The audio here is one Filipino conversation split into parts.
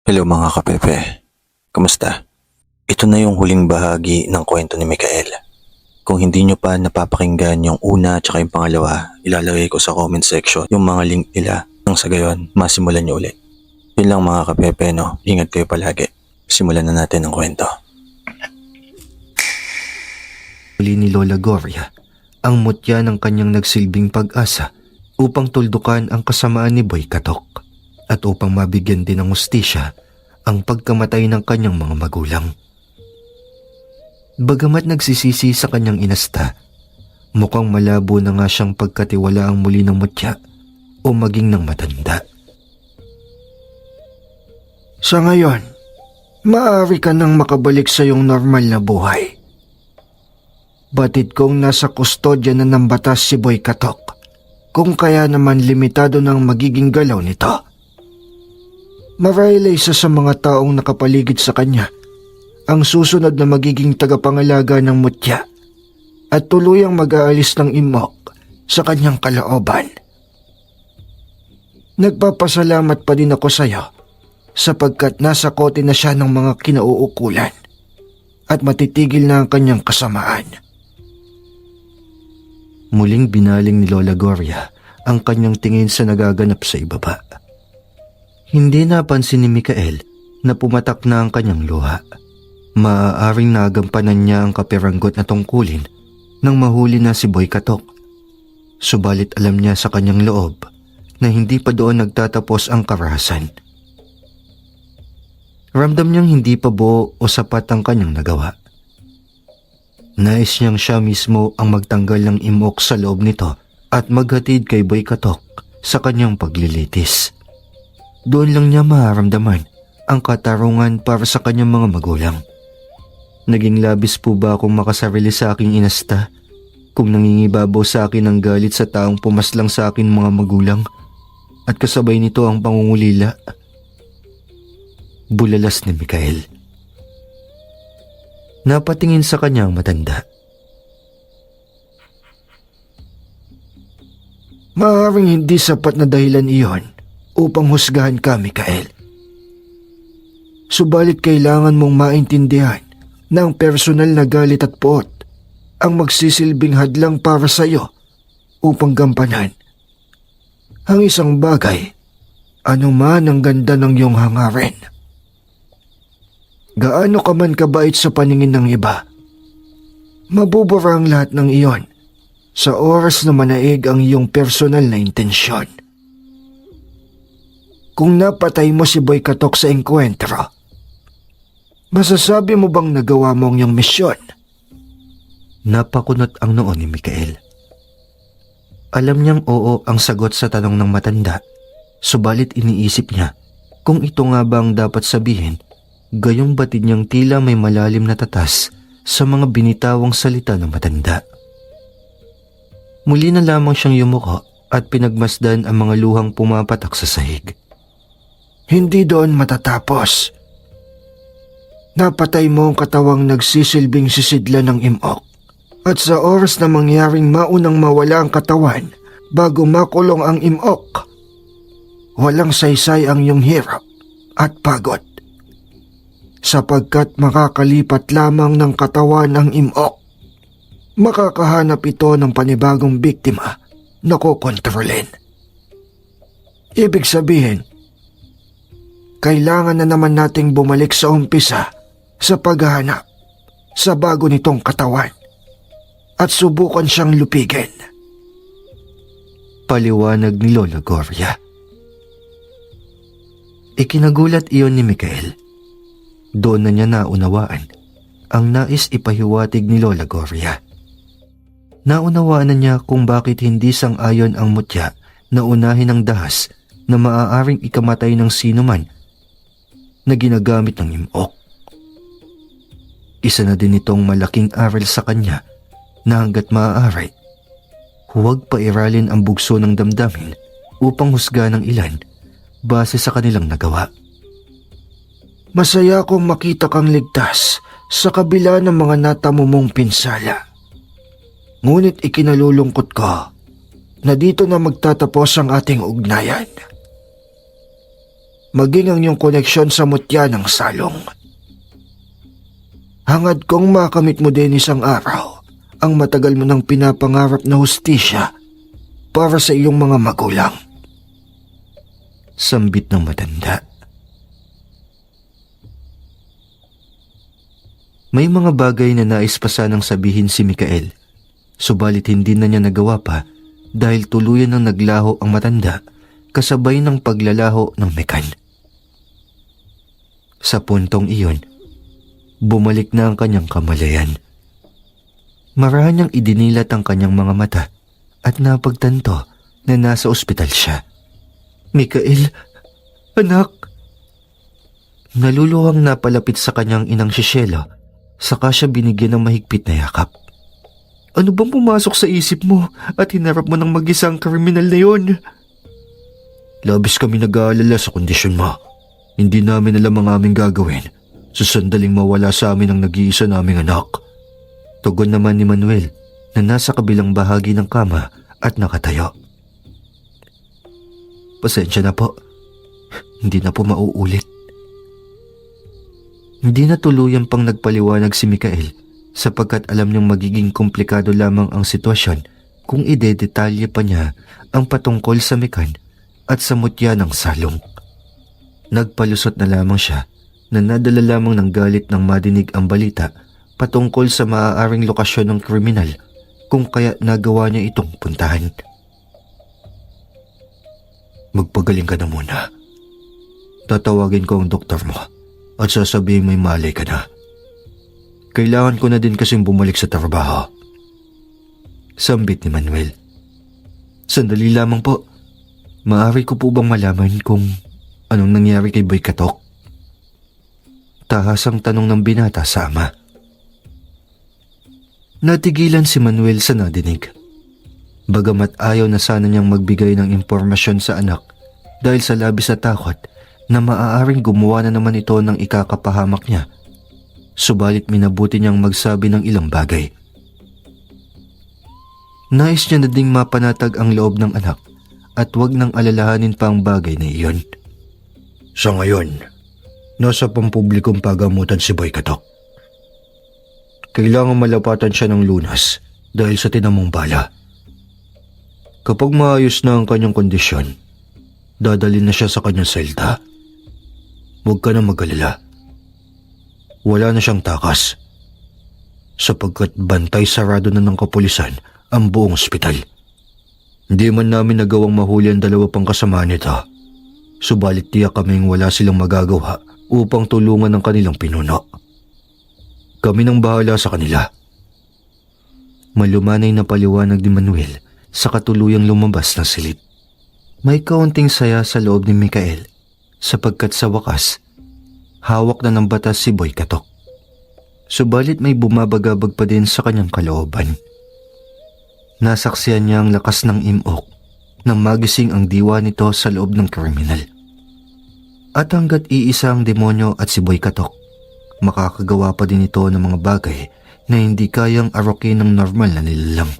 Hello mga kapepe, kamusta? Ito na yung huling bahagi ng kwento ni Mikael. Kung hindi nyo pa napapakinggan yung una at yung pangalawa, ilalagay ko sa comment section yung mga link nila nang sa gayon masimulan nyo ulit. Yun lang mga kapepe, no? Ingat kayo palagi. Simulan na natin ang kwento. Huli ni Lola Gloria ang mutya ng kanyang nagsilbing pag-asa upang tuldukan ang kasamaan ni Boy Katok at upang mabigyan din ng hustisya ang pagkamatay ng kanyang mga magulang. Bagamat nagsisisi sa kanyang inasta, mukhang malabo na nga siyang pagkatiwalaang muli ng mutya o maging ng matanda. Sa ngayon, maaari ka nang makabalik sa iyong normal na buhay. Batid kong nasa kustodya na ng batas si Boy Katok, kung kaya naman limitado ng magiging galaw nito. Marahil ay isa sa mga taong nakapaligid sa kanya ang susunod na magiging tagapangalaga ng mutya at tuluyang mag-aalis ng imok sa kanyang kalooban. Nagpapasalamat pa din ako sa iyo sapagkat nasa kote na siya ng mga kinauukulan at matitigil na ang kanyang kasamaan. Muling binaling ni Lola Gloria ang kanyang tingin sa nagaganap sa ibaba. Hindi napansin ni Mikael na pumatak na ang kanyang luha. Maaaring nagampanan niya ang kapiranggot na tungkulin nang mahuli na si Boy Katok. Subalit alam niya sa kanyang loob na hindi pa doon nagtatapos ang karahasan. Ramdam niyang hindi pa buo o sapat ang kanyang nagawa. Nais niyang siya mismo ang magtanggal ng imok sa loob nito at maghatid kay Boy Katok sa kanyang paglilitis. Doon lang niya maharamdaman ang katarungan para sa kanyang mga magulang. Naging labis po ba akong makasarili sa aking inasta kung nangingibabaw sa akin ang galit sa taong pumaslang sa akin mga magulang at kasabay nito ang pangungulila? Bulalas ni Mikael. Napatingin sa kanyang matanda. Maaaring hindi sapat na dahilan iyon upang husgahan ka, Mikael. Subalit kailangan mong maintindihan na ang personal na galit at poot ang magsisilbing hadlang para sa iyo upang gampanan ang isang bagay, anuman ang ganda ng iyong hangarin. Gaano ka man kabait sa paningin ng iba, mabubura ang lahat ng iyon sa oras na manaig ang iyong personal na intensyon. Kung napatay mo si Boy Katok sa engkwentro, masasabi mo bang nagawa mo ang iyong misyon? Napakunot ang noo ni Mikael. Alam niyang oo ang sagot sa tanong ng matanda, subalit iniisip niya kung ito nga ba ang dapat sabihin, gayong batid niyang tila may malalim na tatas sa mga binitawang salita ng matanda. Muli na lamang siyang yumuko at pinagmasdan ang mga luhang pumapatak sa sahig. Hindi doon matatapos. Napatay mo ang katawang nagsisilbing sisidla ng imok. At sa oras na mangyaring maunang mawala ang katawan bago makulong ang imok, walang saysay ang iyong hirap at pagod. Sapagkat makakalipat lamang ng katawan ang imok, makakahanap ito ng panibagong biktima na kukontrolin. Ibig sabihin, kailangan na naman nating bumalik sa umpisa sa paghahanap sa bago nitong katawan at subukan siyang lupigin. Paliwanag ni Lola Gloria. Ikinagulat iyon ni Mikael. Doon na niya naunawaan ang nais ipahiwatig ni Lola Gloria. Naunawaan na niya kung bakit hindi sang-ayon ang mutya na unahin ang dahas na maaaring ikamatay ng sinuman na ginagamit ng imok. Isa na din itong malaking aral sa kanya na hanggat maaari, huwag pairalin ang bugso ng damdamin upang husga ng ilan base sa kanilang nagawa. Masaya akong makita kang ligtas sa kabila ng mga natamo mong pinsala. Ngunit ikinalulungkot ko na dito na magtatapos ang ating ugnayan. maging ang iyong koneksyon sa mutya ng salong. Hangad kong makamit mo din isang araw ang matagal mo nang pinapangarap na hustisya para sa iyong mga magulang. Sambit ng matanda. May mga bagay na nais pa sanang sabihin si Mikael, subalit hindi na niya nagawa pa dahil tuluyan nang naglaho ang matanda kasabay ng paglalaho ng mekan. Sa puntong iyon, bumalik na ang kanyang kamalayan. Marahan niyang idinilat ang kanyang mga mata at napagtanto na nasa ospital siya. Mikael, anak! Naluluhang napalapit sa kanyang inang si Shelo, saka siya binigyan ng mahigpit na yakap. Ano bang pumasok sa isip mo at hinarap mo ng mag-isang kriminal na yon? Labis kami nag-aalala sa kondisyon mo. Hindi namin alam ang aming gagawin sa sandaling mawala sa amin ang nag-iisa naming anak. Tugon naman ni Manuel na nasa kabilang bahagi ng kama at nakatayo. Pasensya na po. Hindi na po mauulit. Hindi na tuluyan pang nagpaliwanag si Mikael sapagkat alam niyang magiging komplikado lamang ang sitwasyon kung idedetalye pa niya ang patungkol sa mekan at sa mutya ng salong. Nagpalusot na lamang siya na nadala lamang ng galit nang madinig ang balita patungkol sa maaaring lokasyon ng kriminal kung kaya nagawa niya itong puntahan. Magpagaling ka na muna. Tatawagin ko ang doktor mo at sasabihin may malay ka na. Kailangan ko na din kasing bumalik sa trabaho. Sambit ni Manuel. Sandali lamang po. Maaari ko po bang malaman kung anong nangyari kay Boy Katok? Tahasang tanong ng binata sa ama. Natigilan si Manuel sa nadinig. Bagamat ayaw na sana niyang magbigay ng impormasyon sa anak dahil sa labis na takot na maaaring gumawa na naman ito ng ikakapahamak niya, subalit minabuti niyang magsabi ng ilang bagay. Nais niya na ding mapanatag ang loob ng anak at wag nang alalahanin pa ang bagay na iyon. Sa ngayon, nasa pampublikong pagamutan si Boy Katok. Kailangan malapatan siya ng lunas dahil sa tinamong bala. Kapag maayos na ang kanyang kondisyon, dadalhin na siya sa kanyang selda. Huwag ka na mag-alala. Wala na siyang takas. Sapagkat bantay sarado na ng kapulisan ang buong ospital. Hindi man namin nagawang mahuli ang dalawa pang kasama nito. Subalit tiyak kaming wala silang magagawa upang tulungan ang kanilang pinuno. Kami nang bahala sa kanila. Malumanay na paliwanag ni Manuel sa katuluyang lumabas ng silid. May kaunting saya sa loob ni Mikael sapagkat sa wakas, hawak na ng batas si Boy Katok. Subalit may bumabagabag pa din sa kanyang kalooban. Nasaksiyan niya ang lakas ng imok nang magising ang diwa nito sa loob ng kriminal. At hanggat iisa ang demonyo at si Boy Katok, makakagawa pa din ito ng mga bagay na hindi kayang arokin ng normal na nilalang.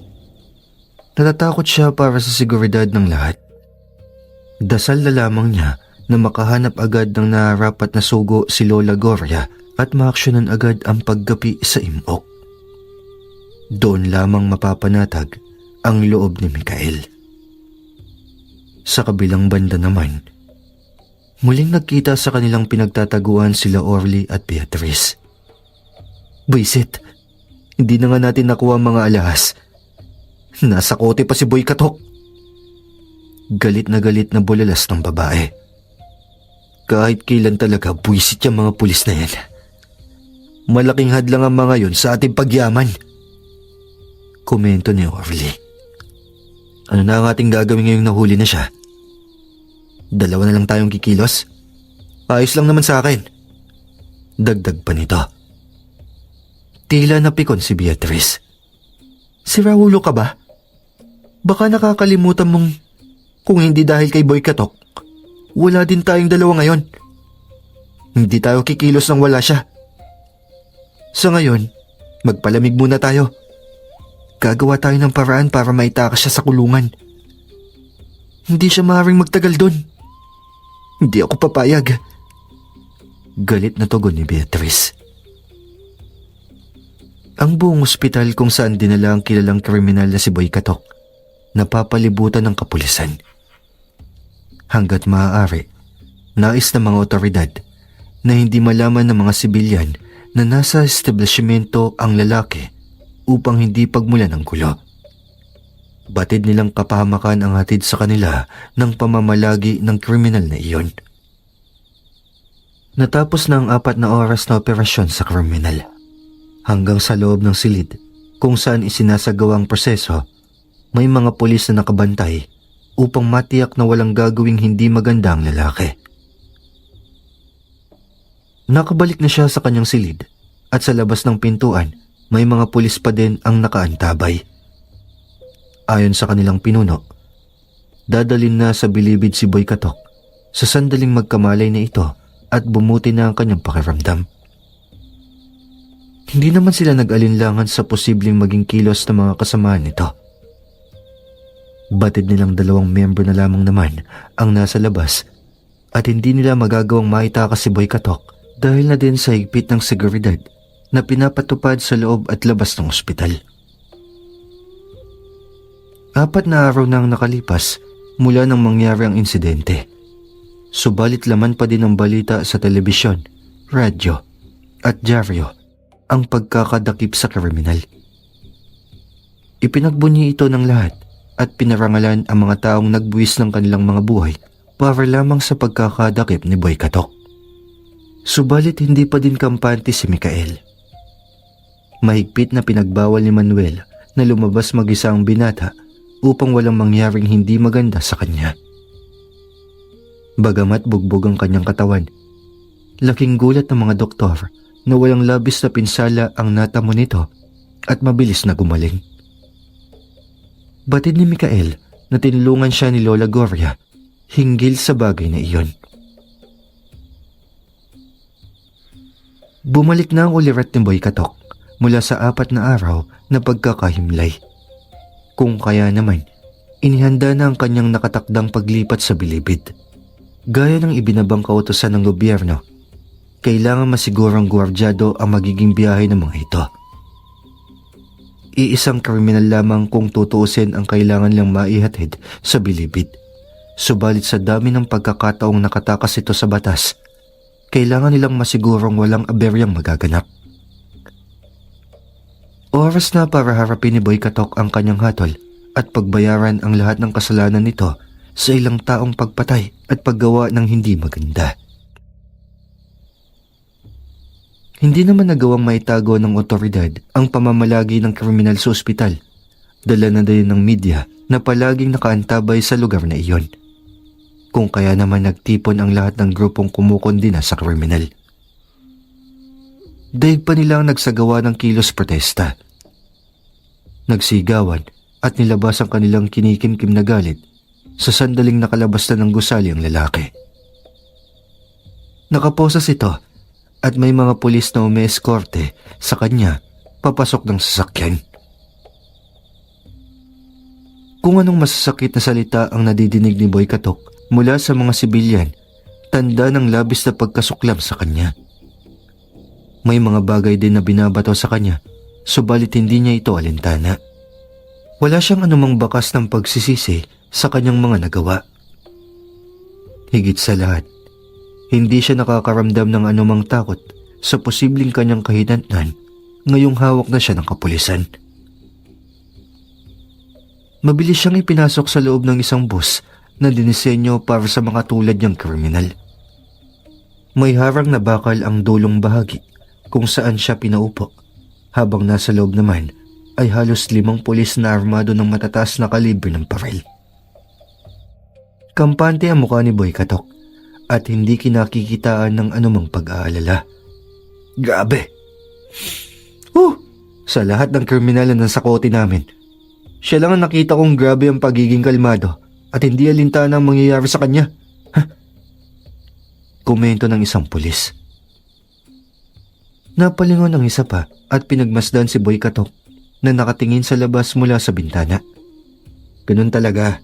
Natatakot siya para sa seguridad ng lahat. Dasal na lamang niya na makahanap agad ng nararapat na sugo si Lola Gloria at maaksyonan agad ang paggapi sa imok. Doon lamang mapapanatag ang loob ni Mikael. Sa kabilang banda naman, muling nagkita sa kanilang pinagtataguan sila Orly at Beatrice. Buisit, hindi na nga natin nakuha ang mga alahas. Nasa kote pa si Boy Katok. Galit na bulalas ng babae. Kahit kailan talaga buisit yung mga pulis na yan. Malaking hadlang ang mga yon sa ating pagyaman. Komento ni Orly. Ano na ang ating gagawin ngayong nahuli na siya? Dalawa na lang tayong kikilos? Ayos lang naman sa akin. Dagdag pa nito. Tila napikon si Beatrice. Si Raulo ka ba? Baka nakakalimutan mong kung hindi dahil kay Boy Katok, wala din tayong dalawa ngayon. Hindi tayo kikilos nang wala siya. Sa ngayon, magpalamig muna tayo. Gagawa tayo ng paraan para maitakas siya sa kulungan. Hindi siya maaaring magtagal doon. Hindi ako papayag. Galit na tugon ni Beatrice. Ang buong ospital kung saan dinala ang kilalang kriminal na si Boy Katok, napapalibutan ng kapulisan. Hanggat maaari, nais ng mga otoridad na hindi malaman ng mga sibilyan na nasa establishmento ang lalaki upang hindi pagmulan ng gulo. Batid nilang kapahamakan ang hatid sa kanila ng pamamalagi ng kriminal na iyon. Natapos na ang 4 na oras na operasyon sa kriminal. Hanggang sa loob ng silid kung saan isinasagawa ang proseso, may mga pulis na nakabantay upang matiyak na walang gagawing hindi maganda ang lalaki. Nakabalik na siya sa kanyang silid at sa labas ng pintuan may mga pulis pa din ang nakaantabay. Ayon sa kanilang pinuno, dadalhin na sa bilibid si Boy Katok sa sandaling magkamalay na ito at bumuti na ang kanyang pakiramdam. Hindi naman sila nag-alinlangan sa posibleng maging kilos ng mga kasamaan nito. Batid nilang 2 miyembro na lamang naman ang nasa labas at hindi nila magagawang maitakas si Boy Katok dahil na din sa higpit ng seguridad na pinapatupad sa loob at labas ng ospital. 4 na araw na ang nakalipas mula nang mangyari ang insidente. Subalit laman pa din ng balita sa telebisyon, radyo at dyaryo ang pagkakadakip sa kriminal. Ipinagbunyi ito ng lahat at pinarangalan ang mga taong nagbuwis ng kanilang mga buhay para lamang sa pagkakadakip ni Boy Katok. Subalit hindi pa din kampante si Mikael. Mahigpit na pinagbawal ni Manuel na lumabas mag-isa ang binata upang walang mangyaring hindi maganda sa kanya. Bagamat bugbog ang kanyang katawan, laking gulat ng mga doktor na walang labis na pinsala ang natamo nito at mabilis na gumaling. Batid ni Mikael na tinulungan siya ni Lola Gloria hinggil sa bagay na iyon. Bumalik na ang ulirat ni Boy Katok mula sa 4 na araw na pagkakahimlay. Kung kaya naman, inihanda na ang kanyang nakatakdang paglipat sa bilibid. Gaya ng ibinabang kautosan ng gobyerno, kailangan masigurong gwardyado ang magiging biyahe ng mga ito. Iisang kriminal lamang kung tutuusin ang kailangan lang maihatid sa bilibid. Subalit sa dami ng pagkakataong nakatakas ito sa batas, kailangan nilang masigurong walang aberyang magaganap. Oras na para harapin ni Boy Katok ang kanyang hatol at pagbayaran ang lahat ng kasalanan nito sa ilang taong pagpatay at paggawa ng hindi maganda. Hindi naman nagawang maitago ng otoridad ang pamamalagi ng kriminal sa ospital. Dala na din ng media na palaging nakaantabay sa lugar na iyon. Kung kaya naman nagtipon ang lahat ng grupong kumukondina sa kriminal. Daig pa nila ang nagsagawa ng kilos protesta. Nagsigawan at nilabas ang kanilang kinikimkim na galit sa sandaling nakalabas na ng gusali ang lalaki. Nakaposas ito at may mga pulis na umeeskorte sa kanya papasok ng sasakyan. Kung anong masasakit na salita ang nadidinig ni Boy Katok mula sa mga sibilyan, tanda ng labis na pagkasuklam sa kanya. May mga bagay din na binabato sa kanya, subalit hindi niya ito alintana. Wala siyang anumang bakas ng pagsisisi sa kanyang mga nagawa. Higit sa lahat, hindi siya nakakaramdam ng anumang takot sa posibleng kanyang kahinatnan ngayong hawak na siya ng kapulisan. Mabilis siyang ipinasok sa loob ng isang bus na dinisenyo para sa mga tulad niyang kriminal. May harang na bakal ang dulong bahagi kung saan siya pinaupo, habang nasa loob naman ay halos 5 pulis na armado ng matataas na kalibre ng baril. Kampante ang mukha ni Boy Katok at hindi kinakikitaan ng anumang pag-aalala. Grabe! Sa lahat ng kriminal na nasa kote namin, siya lang ang nakita kong grabe ang pagiging kalmado at hindi alintana ang mangyayari sa kanya. Komento ng isang pulis. Napalingon ang isa pa at pinagmasdan si Boy Katok na nakatingin sa labas mula sa bintana. Ganun talaga.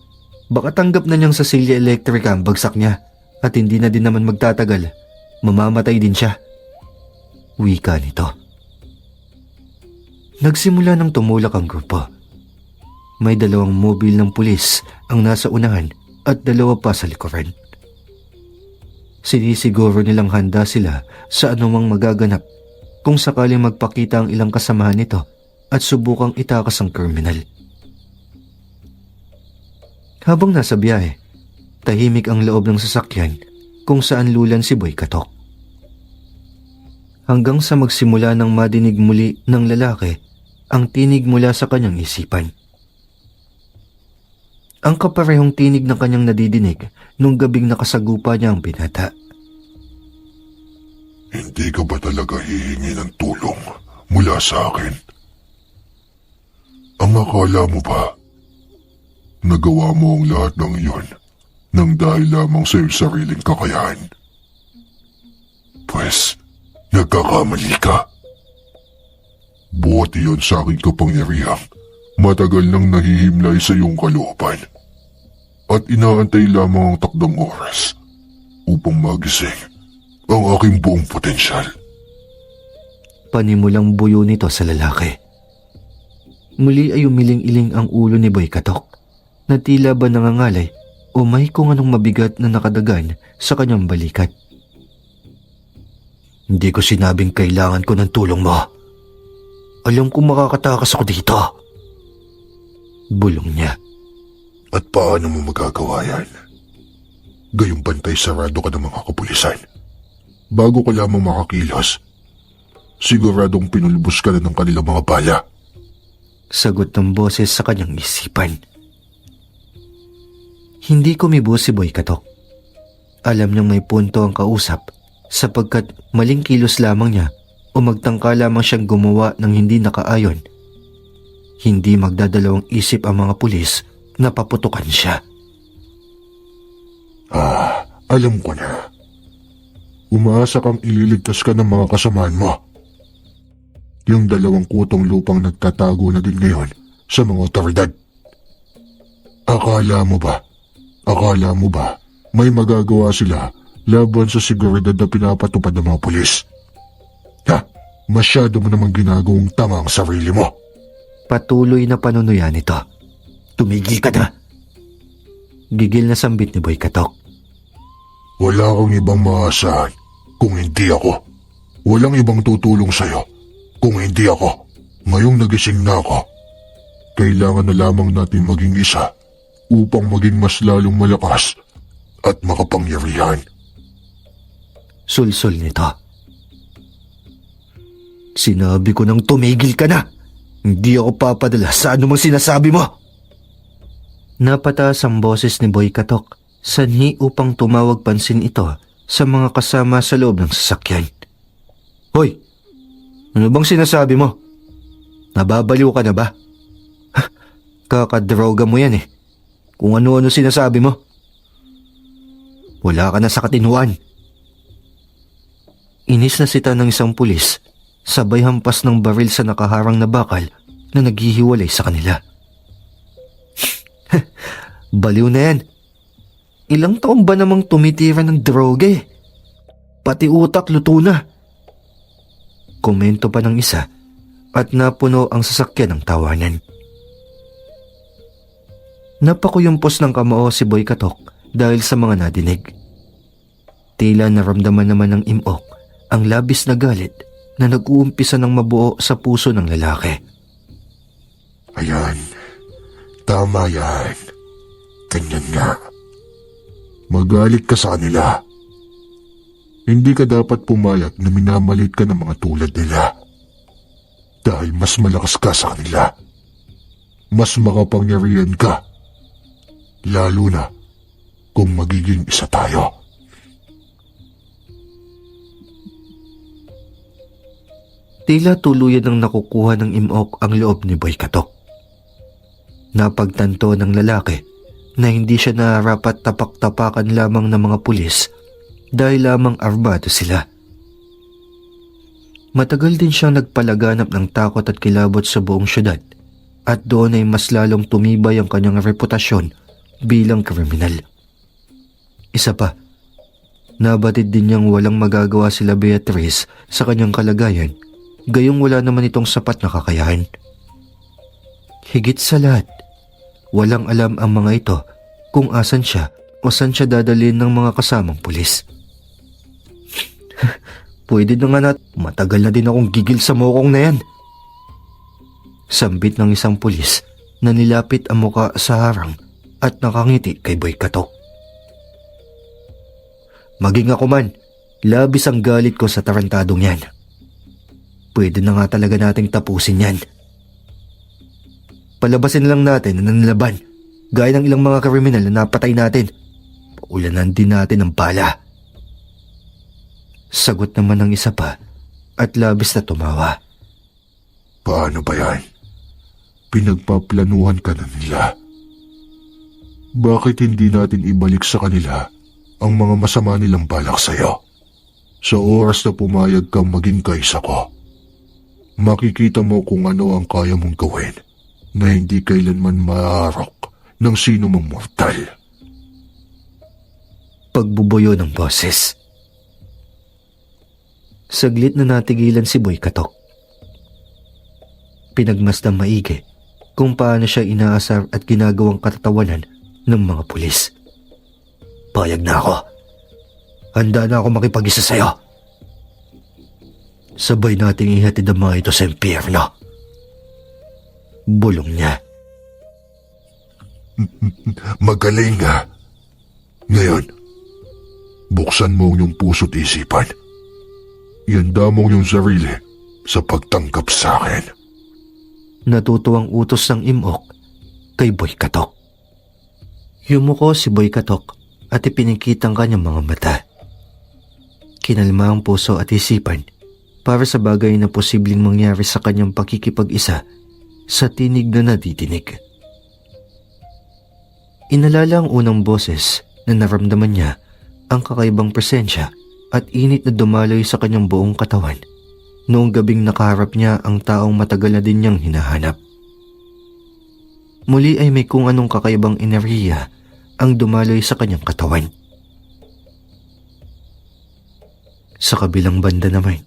Baka tanggap na niyang sa silya elektrika ang bagsak niya At hindi na din naman magtatagal, mamamatay din siya. Wika nito. Nagsimula ng tumulak ang grupo. May 2 mobil ng pulis ang nasa unahan at 2 pa sa likuran. Sinisiguro nilang handa sila sa anumang magaganap kung sakaling magpakita ang ilang kasamahan nito at subukang itakas ang kriminal. Habang nasa biyahe, tahimik ang loob ng sasakyan kung saan lulan si Boy Katok. Hanggang sa magsimula ng madinig muli ng lalaki ang tinig mula sa kanyang isipan. Ang kaparehong tinig ng kanyang nadidinig nung gabing nakasagupa niya ang binata. Hindi ka ba talaga hihingi ng tulong mula sa akin? Ang akala mo ba, nagawa mo ang lahat ng iyon nang dahil lamang sa iyong sariling kakayahan? Pwes, nagkakamali ka. Buhat iyon sa aking kapangyarihang matagal nang nahihimlay sa iyong kalooban at inaantay lamang ang takdang oras upang magising ang aking buong potensyal. Panimulang buyo nito sa lalaki. Muli ay umiling-iling ang ulo ni Boy Katok na tila ba nangangalay o may kung anong mabigat na nakadagan sa kanyang balikat. Hindi ko sinabing kailangan ko ng tulong mo. Alam kong makakatakas ako dito. Bulong niya. At paano mo magagawa yan? Gayong bantay sarado ka ng mga kapulisan. Bago ka lamang makakilos, siguradong pinulbos ka na ng kanilang mga bala. Sagot ng boses sa kanyang isipan. Hindi kumibo si Boy Katok. Alam niyang may punto ang kausap sapagkat maling kilos lamang niya o magtangka lamang siyang gumawa ng hindi nakaayon. Hindi magdadalawang isip ang mga pulis na paputukan siya. Alam ko na. Umaasa kang ililigtas ka ng mga kasamahan mo. Yung 2 kutong lupang nagtatago na din ngayon sa mga otoridad. Akala mo ba may magagawa sila laban sa seguridad na pinapatupad ng mga pulis? Masyado mo namang ginagawang tama ang sarili mo. Patuloy na panunuyan nito. Tumigil ka na. Gigil na sambit ni Boy Katok. Wala kang ibang maasahan kung hindi ako. Walang ibang tutulong sa'yo kung hindi ako. Ngayong nagising na ako, kailangan na lamang natin maging isa upang maging mas lalong malakas at makapangyarihan. Sulsul nito. Sinabi ko nang tumigil ka na. Hindi ako papadala sa anumang sinasabi mo. Napataas ang boses ni Boy Katok, sanhi upang tumawag pansin ito sa mga kasama sa loob ng sasakyan. Hoy, ano bang sinasabi mo? Nababaliw ka na ba? Kakadroga mo yan eh. Kung ano-ano sinasabi mo. Wala ka na sa katinuan. Inis na sita ng isang pulis, sabay hampas ng baril sa nakaharang na bakal na naghihiwalay sa kanila. Baliw na yan. Ilang taon ba namang tumitira ng droga eh? Pati utak luto na. Komento pa ng isa at napuno ang sasakyan ng tawanan. Napakuyumpos ng kamao si Boy Katok dahil sa mga nadinig. Tila naramdaman naman ng imok ang labis na galit na nag-uumpisa ng mabuo sa puso ng lalaki. Ayan, tama yan. Ganyan nga. Magalit ka sa kanila. Hindi ka dapat pumayag na minamalit ka ng mga tulad nila. Dahil mas malakas ka sa kanila. Mas makapangyarihan ka. Lalo na kung magiging isa tayo. Tila tuluyan ang nakukuha ng imok ang loob ni Boy Katok. Napagtanto ng lalaki na hindi siya narapat tapak-tapakan lamang ng mga pulis dahil lamang armado sila. Matagal din siyang nagpalaganap ng takot at kilabot sa buong syudad at doon ay mas lalong tumibay ang kanyang reputasyon bilang kriminal. Isa pa, Nabatid din niyang walang magagawa sila Beatrice sa kanyang kalagayan, gayong wala naman itong sapat na kakayahan. Higit sa lahat, walang alam ang mga ito kung asan siya o saan siya dadalhin ng mga kasamang pulis. Pwede na nga matagal na din akong gigil sa mokong na yan. Sambit ng isang pulis na nilapit ang muka sa harang at nakangiti kay Boy Katok. Maging ako man, labis ang galit ko sa tarantadong yan. Pwede na nga talaga nating tapusin yan. Palabasin lang natin ang nanlaban, gaya ng ilang mga kriminal na napatay natin. Paulanan din natin ng bala. Sagot naman ng isa pa at labis na tumawa. Paano ba yan? Pinagpaplanuhan ka na nila. Bakit hindi natin ibalik sa kanila ang mga masama nilang balak sa'yo? Sa oras na pumayag kang maging kaisa ko, makikita mo kung ano ang kaya mong gawin na hindi kailanman maaarok ng sino mang mortal. Pagbubuyo ng boses. Saglit na natigilan si Boy Katok. Pinagmasdang maigi kung paano siya inaasar at ginagawang katatawanan ng mga pulis. Payag na ako. Handa na ako makipag-isa sa'yo. Sabay nating ihatid ang mga ito sa impyerno. Bulong niya. Magaling nga. Ngayon, buksan mo ang iyong puso't isipan. Ihanda mo ang iyong sarili sa pagtanggap sa akin. Natutuwang utos ng imok kay Boy Katok. Yumuko si Boy Katok at ipinakita ang kanyang mga mata. Kinalma ang puso at isipan para sa bagay na posibleng mangyari sa kanyang pakikipag-isa sa tinig na nadidinig. Inalala ang unang boses na naramdaman niya ang kakaibang presensya at init na dumaloy sa kanyang buong katawan noong gabing nakaharap niya ang taong matagal na din niyang hinahanap. Muli ay may kung anong kakaibang enerhiya ang dumaloy sa kanyang katawan. Sa kabilang banda naman,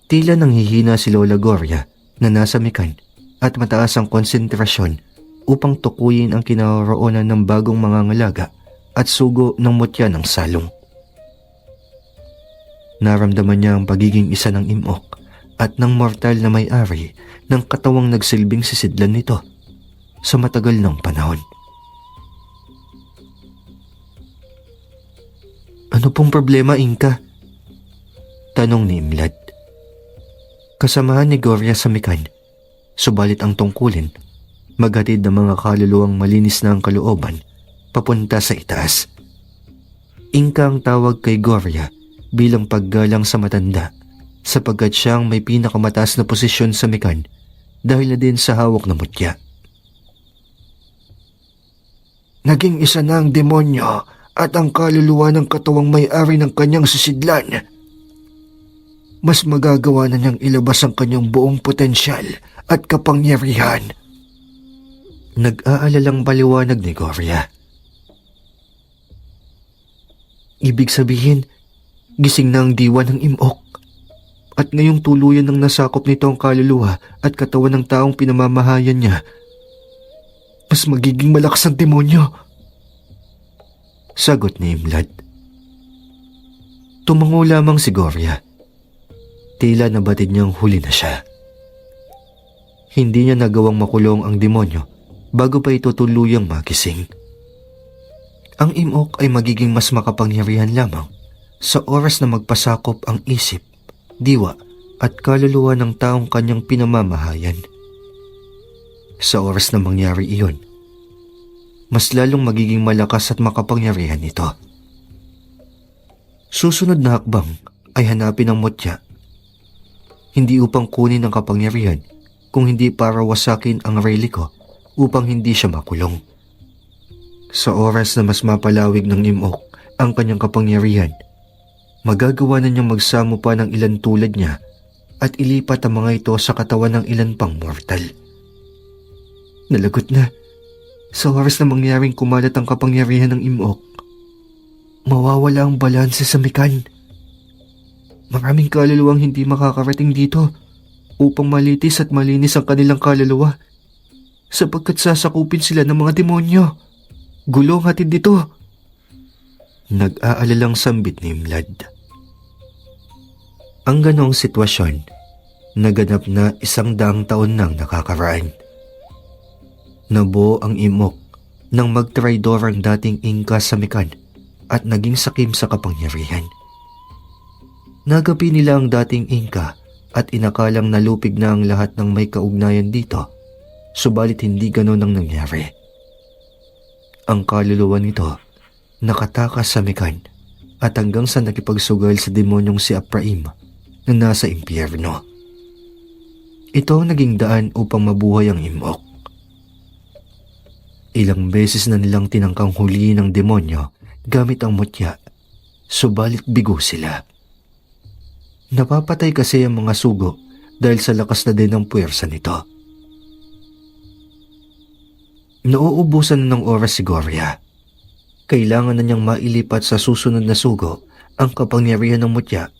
tila nanghihina si Lola Gloria na nasa mikan at mataas ang konsentrasyon upang tukuyin ang kinaroroonan ng bagong mangangalaga at sugo ng mutya ng salong. Naramdaman niya ang pagiging isa ng imok at ng mortal na may-ari ng katawang nagsilbing sisidlan nito sa matagal ng panahon. Ano pong problema, Inka? Tanong ni Imlad. Kasamahan ni Gloria sa mikan, subalit ang tungkulin, maghatid ng mga kaluluwang malinis na ang kalooban papunta sa itaas. Inka ang tawag kay Gloria bilang paggalang sa matanda sapagkat siya ang may pinakamataas na posisyon sa mikan dahil na din sa hawak na mutya. Naging isa na ang demonyo at ang kaluluwa ng katawang may-ari ng kanyang sisidlan. Mas magagawa na niyang ilabas ang kanyang buong potensyal at kapangyarihan. Nag-aalalang paliwanag ni Gloria. Ibig sabihin, gising na ang diwa ng imok at ngayong tuluyan ng nasakop nito ang kaluluwa at katawan ng taong pinamamahayan niya. Mas magiging malakas ang demonyo. Sagot ni Imlad. Tumango lamang si Gloria. Tila nabatid niyang huli na siya. Hindi niya nagawang makulong ang demonyo bago pa ito tuluyang magising. Ang imok ay magiging mas makapangyarihan lamang sa oras na magpasakop ang isip, diwa at kaluluwa ng taong kanyang pinamamahayan. Sa oras na mangyari iyon, mas lalong magiging malakas at makapangyarihan ito. Susunod na hakbang ay hanapin ang mutya, hindi upang kunin ang kapangyarihan, kung hindi para wasakin ang reliko upang hindi siya makulong. Sa oras na mas mapalawig ng imok ang kanyang kapangyarihan, magagawa na niyang magsamo pa ng ilan tulad niya at ilipat ang mga ito sa katawan ng ilan pang mortal. Nalagot na sa oras na mangyaring kumalat ang kapangyarihan ng imok. mawawala ang balanse sa mekan. Maraming kaluluwang hindi makakarating dito upang malitis at malinis ang kanilang kaluluwa sapagkat sasakupin sila ng mga demonyo. Gulong hatid dito. Nag-aalalang sambit ni Imlad. Ang ganong sitwasyon, naganap na 100 taon nang nakakaraan. Nabuo ang imok nang magtraidor ang dating Inka sa mekan at naging sakim sa kapangyarihan. Nagapi nila ang dating Inka at inakalang nalupig na ang lahat ng may kaugnayan dito, subalit hindi ganon ang nangyari. Ang kaluluwa nito nakatakas sa mekan at hanggang sa nakipagsugal sa demonyong si Apraim na nasa impyerno. Ito ang naging daan upang mabuhay ang imok. Ilang beses na nilang tinangkang huliin ng demonyo gamit ang mutya, subalit bigo sila. Napapatay kasi ang mga sugo dahil sa lakas na din ng puwersa nito. Nauubusan na ng oras si Gloria. Kailangan na niyang mailipat sa susunod na sugo ang kapangyarihan ng mutya,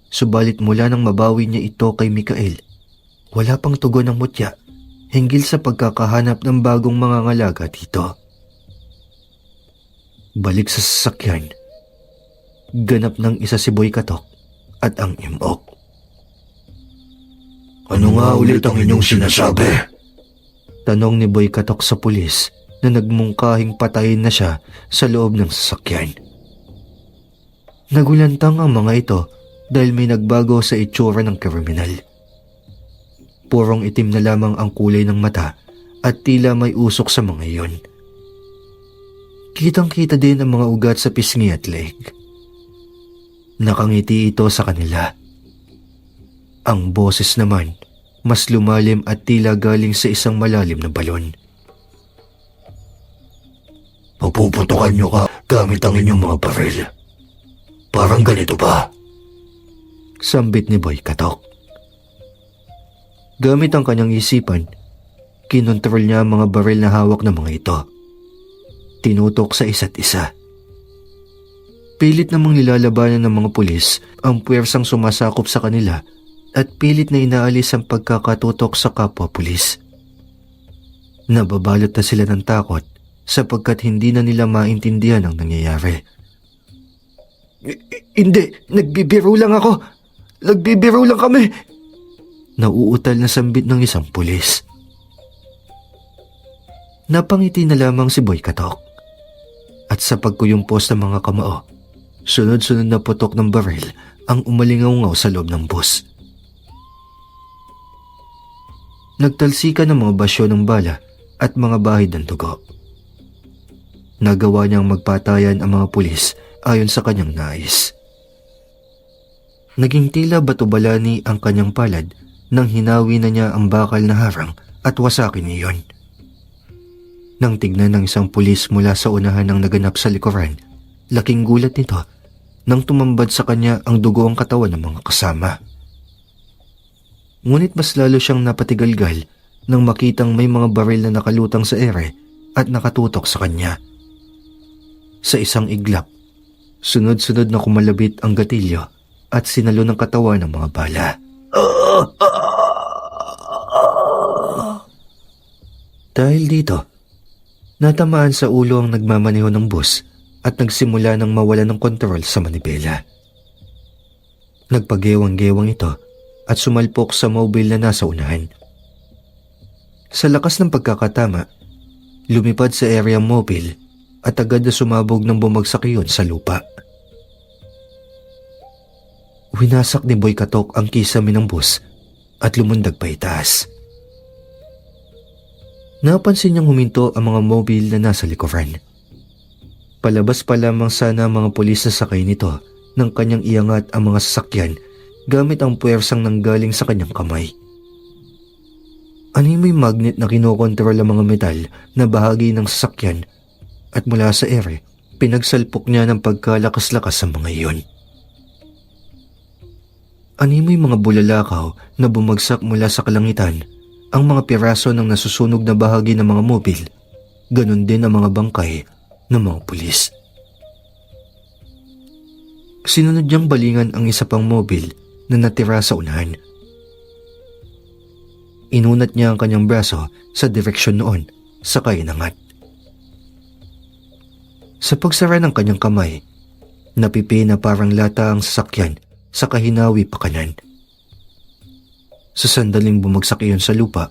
subalit mula nang mabawi niya ito kay Mikael, wala pang tugon ng mutya hinggil sa pagkakahanap ng bagong mga ngalaga dito. Balik sa sasakyan, ganap ng isa si Boy Katok at ang imok. Ano nga ulit ang inyong sinasabi? Tanong ni Boy Katok sa pulis na nagmungkahing patayin na siya sa loob ng sasakyan. Nagulantang ang mga ito dahil may nagbago sa itsura ng kriminal. Purong itim na lamang ang kulay ng mata at tila may usok sa mga iyon. Kitang-kita din ang mga ugat sa pisngi at leg. Nakangiti ito sa kanila. Ang boses naman, mas lumalim at tila galing sa isang malalim na balon. Mapuputukan niyo ka gamit ang inyong mga baril. Parang ganito ba? Sambit ni Boy Katok. Gamit ang kanyang isipan, kinontrol niya ang mga baril na hawak ng mga ito. Tinutok sa isa't isa. Pilit namang nilalabanan ng mga pulis ang puwersang sumasakop sa kanila at pilit na inaalis ang pagkakatutok sa kapwa pulis. Nababalot na sila ng takot sapagkat hindi na nila maintindihan ang nangyayari. Hindi, nagbibiro lang ako. Nagbibiro lang kami. Nauutal na sambit ng isang pulis. Napangiti na lamang si Boy Katok. At sa pagkuyumpos ng mga kamao, sunod-sunod na putok ng baril ang umalingaw-ngaw sa loob ng bus. Nagtalsikan ng mga basyo ng bala at mga bahid ng dugo. Nagawa niyang magpatayan ang mga pulis ayon sa kanyang nais. Naging tila bato-balani ang kanyang palad nang hinawi na niya ang bakal na harang at wasakin iyon. Nang tignan ng isang pulis mula sa unahan ng naganap sa likuran, laking gulat nito nang tumambad sa kanya ang dugo ang katawan ng mga kasama. Ngunit mas lalo siyang napatigalgal nang makitang may mga baril na nakalutang sa ere at nakatutok sa kanya. Sa isang iglap, sunod-sunod na kumalabit ang gatilyo at sinalo ng katawan ng mga bala. Dahil dito, natamaan sa ulo ang nagmamaneho ng bus at nagsimula ng mawala ng kontrol sa manibela. Nagpagewang-gewang ito at sumalpok sa mobile na nasa unahan. Sa lakas ng pagkakatama, lumipad sa area mobile at agad na sumabog ng bumagsak iyon sa lupa. Winasak ni Boy Katok ang kisame ng bus at lumundag pa itaas. Napansin niyang huminto ang mga mobile na nasa likuran. Palabas pa lamang sana ang mga pulis na sakay nito nang kanyang iangat ang mga sasakyan gamit ang puwersang nanggaling sa kanyang kamay. Animoy magnet na kinokontrol ang mga metal na bahagi ng sasakyan at mula sa ere, pinagsalpok niya ng pagkalakas-lakas sa mga iyon. Animoy mga bulalakaw na bumagsak mula sa kalangitan ang mga piraso ng nasusunog na bahagi ng mga mobil, ganun din ang mga bangkay ng mga pulis. Sinunod niyang balingan ang isa pang mobil na natira sa unahan. Inunat niya ang kanyang braso sa direksyon noon, sakay inangat. Sa pagsara ng kanyang kamay, napipi na parang lata ang sasakyan sa kahinawi pa kanan. Sa sandaling bumagsak iyon sa lupa,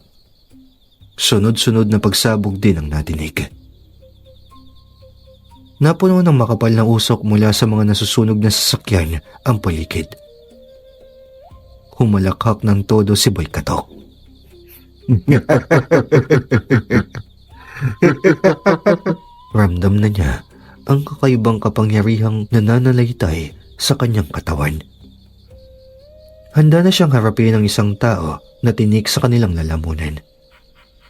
sunod-sunod na pagsabog din ang nadinig. Napuno ng makapal na usok mula sa mga nasusunog na sasakyan ang paligid. Humalakhak ng todo si Boy Katok. Ramdam na niya ang kakaibang kapangyarihang nananalaytay sa kanyang katawan. Handa na siyang harapin ang isang tao na tinik sa kanilang lalamunan.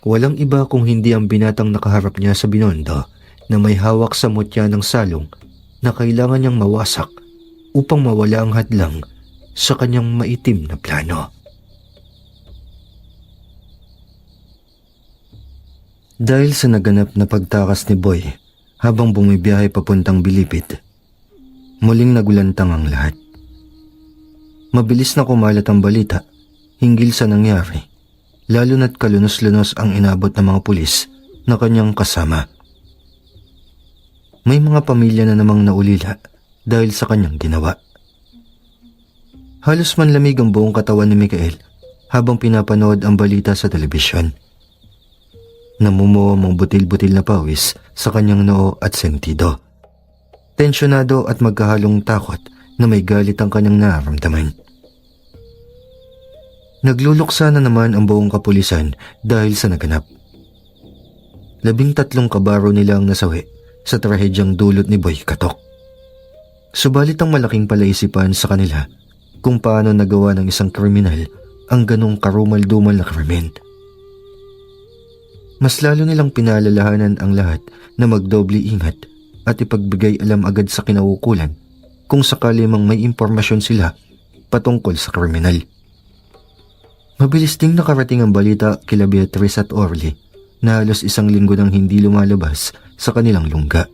Walang iba kung hindi ang binatang nakaharap niya sa binondo na may hawak sa mutya ng salong na kailangan niyang mawasak upang mawala ang hadlang sa kanyang maitim na plano. Dahil sa naganap na pagtakas ni Boy habang bumibiyahe papuntang Bilibid, muling nagulantang ang lahat. Mabilis na kumalat ang balita hinggil sa nangyari, lalo na't kalunos-lunos ang inabot ng mga pulis na kanyang kasama. May mga pamilya na namang naulila dahil sa kanyang ginawa. Halos manlamig ang buong katawan ni Mikael habang pinapanood ang balita sa telebisyon. Namumuo ang butil-butil na pawis sa kanyang noo at sentido. Tensyonado at magkahalong takot na may galit ang kanyang nararamdaman. Nagluluksa na naman ang buong kapulisan dahil sa naganap. 13 kabaro nila ang nasawi sa trahedyang dulot ni Boy Katok. Subalit ang malaking palaisipan sa kanila kung paano nagawa ng isang kriminal ang ganong karumal-dumal na krimen. Mas lalo nilang pinalalahanan ang lahat na magdoble ingat at ipagbigay alam agad sa kinaukulan kung sakali mang may impormasyon sila patungkol sa kriminal. Mabilis ding nakarating ang balita kila Beatrice at Orly na halos 1 linggo nang hindi lumalabas sa kanilang lungga.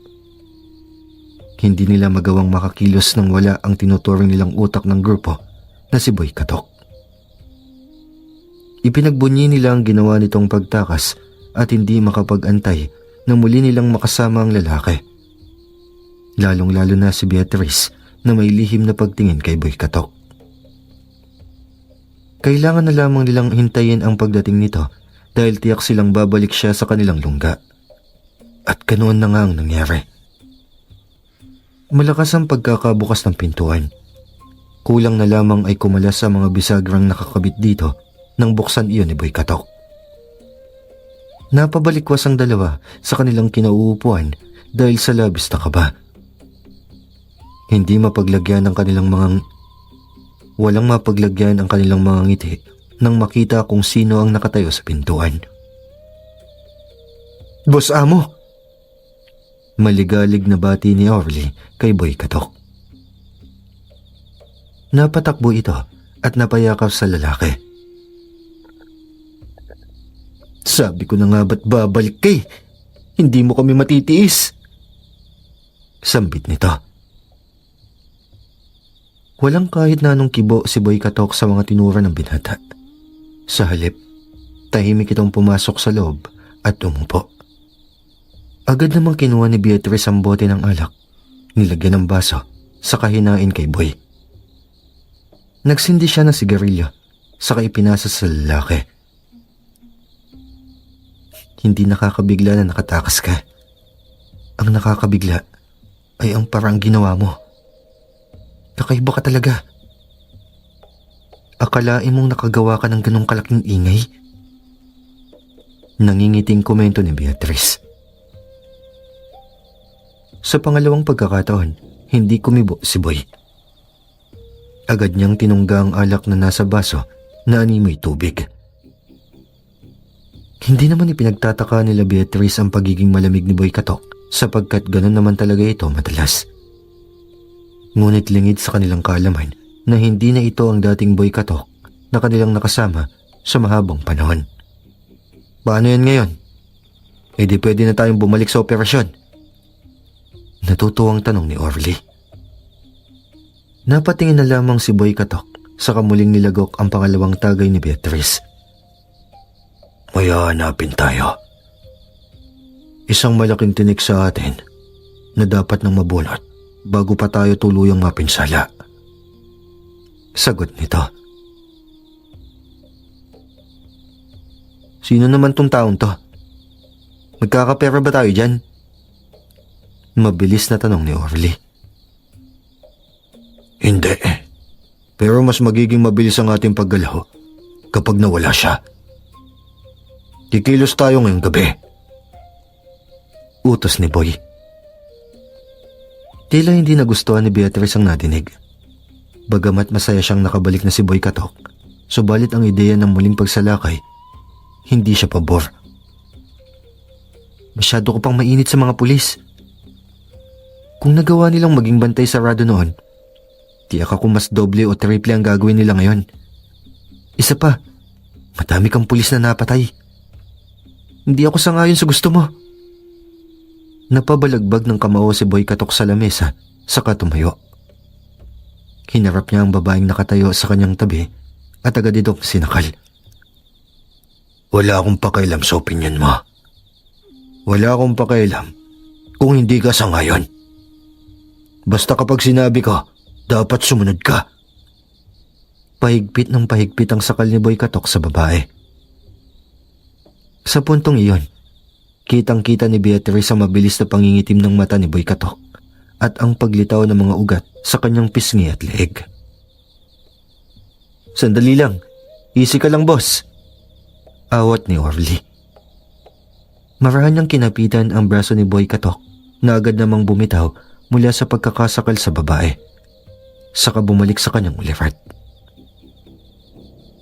Hindi nila magawang makakilos nang wala ang tinuturing nilang utak ng grupo na si Boy Katok. Ipinagbunyi nila ang ginawa nitong pagtakas at hindi makapag-antay na muli nilang makasama ang lalaki. Lalong-lalo na si Beatrice na may lihim na pagtingin kay Boy Katok. Kailangan na lamang nilang hintayin ang pagdating nito dahil tiyak silang babalik siya sa kanilang lungga. At ganoon na nga ang nangyari. Malakas ang pagkakabukas ng pintuan. Kulang na lamang ay kumalas sa mga bisagrang nakakabit dito nang buksan iyon ni Boy Katok. Napabalikwas ang dalawa sa kanilang kinauupuan dahil sa labis na kaba. Walang mapaglagyan ang kanilang mga ngiti nang makita kung sino ang nakatayo sa pintuan. "Boss Amo!" Maligalig na bati ni Orly kay Boy Katok. Napatakbo ito at napayakap sa lalaki. "Sabi ko na nga ba't babalik kay? Hindi mo kami matitiis." Sambit nito. Walang kahit na anong kibo si Boy Katok sa mga tinura ng binata. Sa halip, tahimik itong pumasok sa loob at umupo. Agad namang kinuha ni Beatrice ang bote ng alak, nilagyan ng baso, saka hinain kay Boy. Nagsindi siya ng sigarilyo, saka ipinasa sa lalaki. "Hindi nakakabigla na nakatakas ka. Ang nakakabigla ay ang parang ginawa mo. Kakaiba ka talaga. Akalain mong nakagawa ka ng ganong kalaking ingay?" Nangingiting komento ni Beatrice. Sa pangalawang pagkakataon, hindi kumibo si Boy. Agad niyang tinungga ang alak na nasa baso na animoy tubig. Hindi naman ipinagtataka nila Beatrice ang pagiging malamig ni Boy Katok sapagkat ganun naman talaga ito madalas. Ngunit lingid sa kanilang kaalaman na hindi na ito ang dating Boy Katok na kanilang nakasama sa mahabang panahon. "Paano yan ngayon? Di pwede na tayong bumalik sa operasyon?" Natutuwang tanong ni Orly. Napatingin na lamang si Boy Katok sa kamuling nilagok ang pangalawang tagay ni Beatrice. May hahanapin tayo. Isang malaking tinik sa atin na dapat nang mabunot bago pa tayo tuluyang mapinsala. Sagot nito. Sino naman tong taong to? Magkakapera ba tayo dyan? Mabilis na tanong ni Orly. Hindi. Pero mas magiging mabilis ang ating paggalaw kapag nawala siya. Kikilos tayo ngayong gabi. Utos ni Boy. Tila hindi nagustuhan ni Beatrice ang nadinig. Bagamat masaya siyang nakabalik na si Boy Katok, subalit ang ideya ng muling pagsalakay, hindi siya pabor. Masyado ko pang mainit sa mga pulis. Kung nagawa nilang maging bantay sarado noon, tiyak ako mas doble o triple ang gagawin nila ngayon. Isa pa, madami kang pulis na napatay. Hindi ako sangayon sa gusto mo. Napabalagbag ng kamao si Boy Katok sa lamesa, saka tumayo. Hinarap niya ang babaeng nakatayo sa kanyang tabi at agad itong sinakal. Wala akong pakialam sa opinyon mo. Wala akong pakialam kung hindi ka sangayon. Basta kapag sinabi ko, dapat sumunod ka. Pahigpit ng pahigpit ang sakal ni Boy Katok sa babae. Sa puntong iyon, kitang-kita ni Beatrice ang mabilis na pangingitim ng mata ni Boy Katok at ang paglitaw ng mga ugat sa kanyang pisngi at leeg. Sandali lang, easy ka lang boss. Awat ni Orly. Marahan niyang kinapitan ang braso ni Boy Katok na agad namang bumitaw mula sa pagkakasakal sa babae. Saka bumalik sa kanyang ulirat.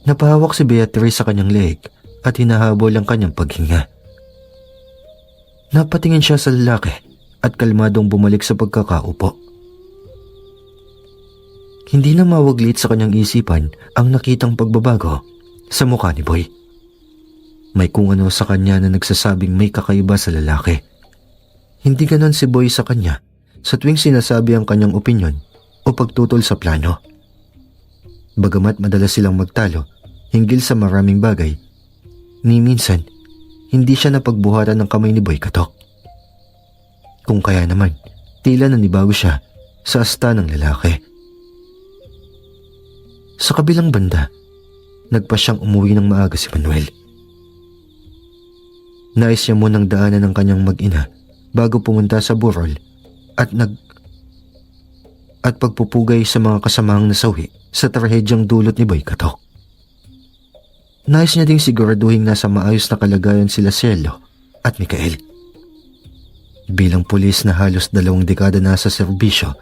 Napahawak si Beatrice sa kanyang leeg at hinahabol ang kanyang paghinga. Napatingin siya sa lalaki at kalmadong bumalik sa pagkakaupo. Hindi na mawaglit sa kanyang isipan ang nakitang pagbabago sa mukha ni Boy. May kung ano sa kanya na nagsasabing may kakaiba sa lalaki. Hindi ganon si Boy sa kanya sa tuwing sinasabi ang kanyang opinyon o pagtutol sa plano. Bagamat madalas silang magtalo hinggil sa maraming bagay, ni minsan hindi siya napagbuhatan ng kamay ni Boy Katok. Kung kaya naman, tila nanibago siya sa asta ng lalaki. Sa kabilang banda, nagpa siyang umuwi ng maaga si Manuel. Nais niya munang daanan ng kanyang mag-ina bago pumunta sa burol at pagpupugay sa mga kasamahang nasawi sa trahedyang dulot ni Boy Katok. Nais niya ding siguraduhin nasa maayos na kalagayan sila Cielo at Mikael. Bilang pulis na halos 2 dekada na sa serbisyo,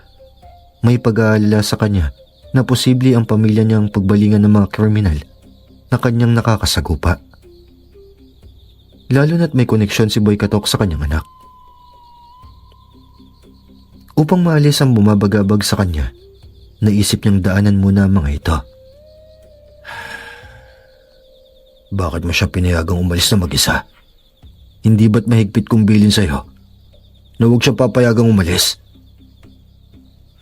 may pag-aalala sa kanya na posible ang pamilya niyang pagbalingan ng mga kriminal na kanyang nakakasagupa. Lalo na't may koneksyon si Boy Katok sa kanyang anak. Upang maalis ang bumabagabag sa kanya, naisip niyang daanan muna ang mga ito. Bakit mo siya pinayagang umalis na mag-isa? Hindi ba't mahigpit kong bilin sa'yo na huwag siya papayagang umalis?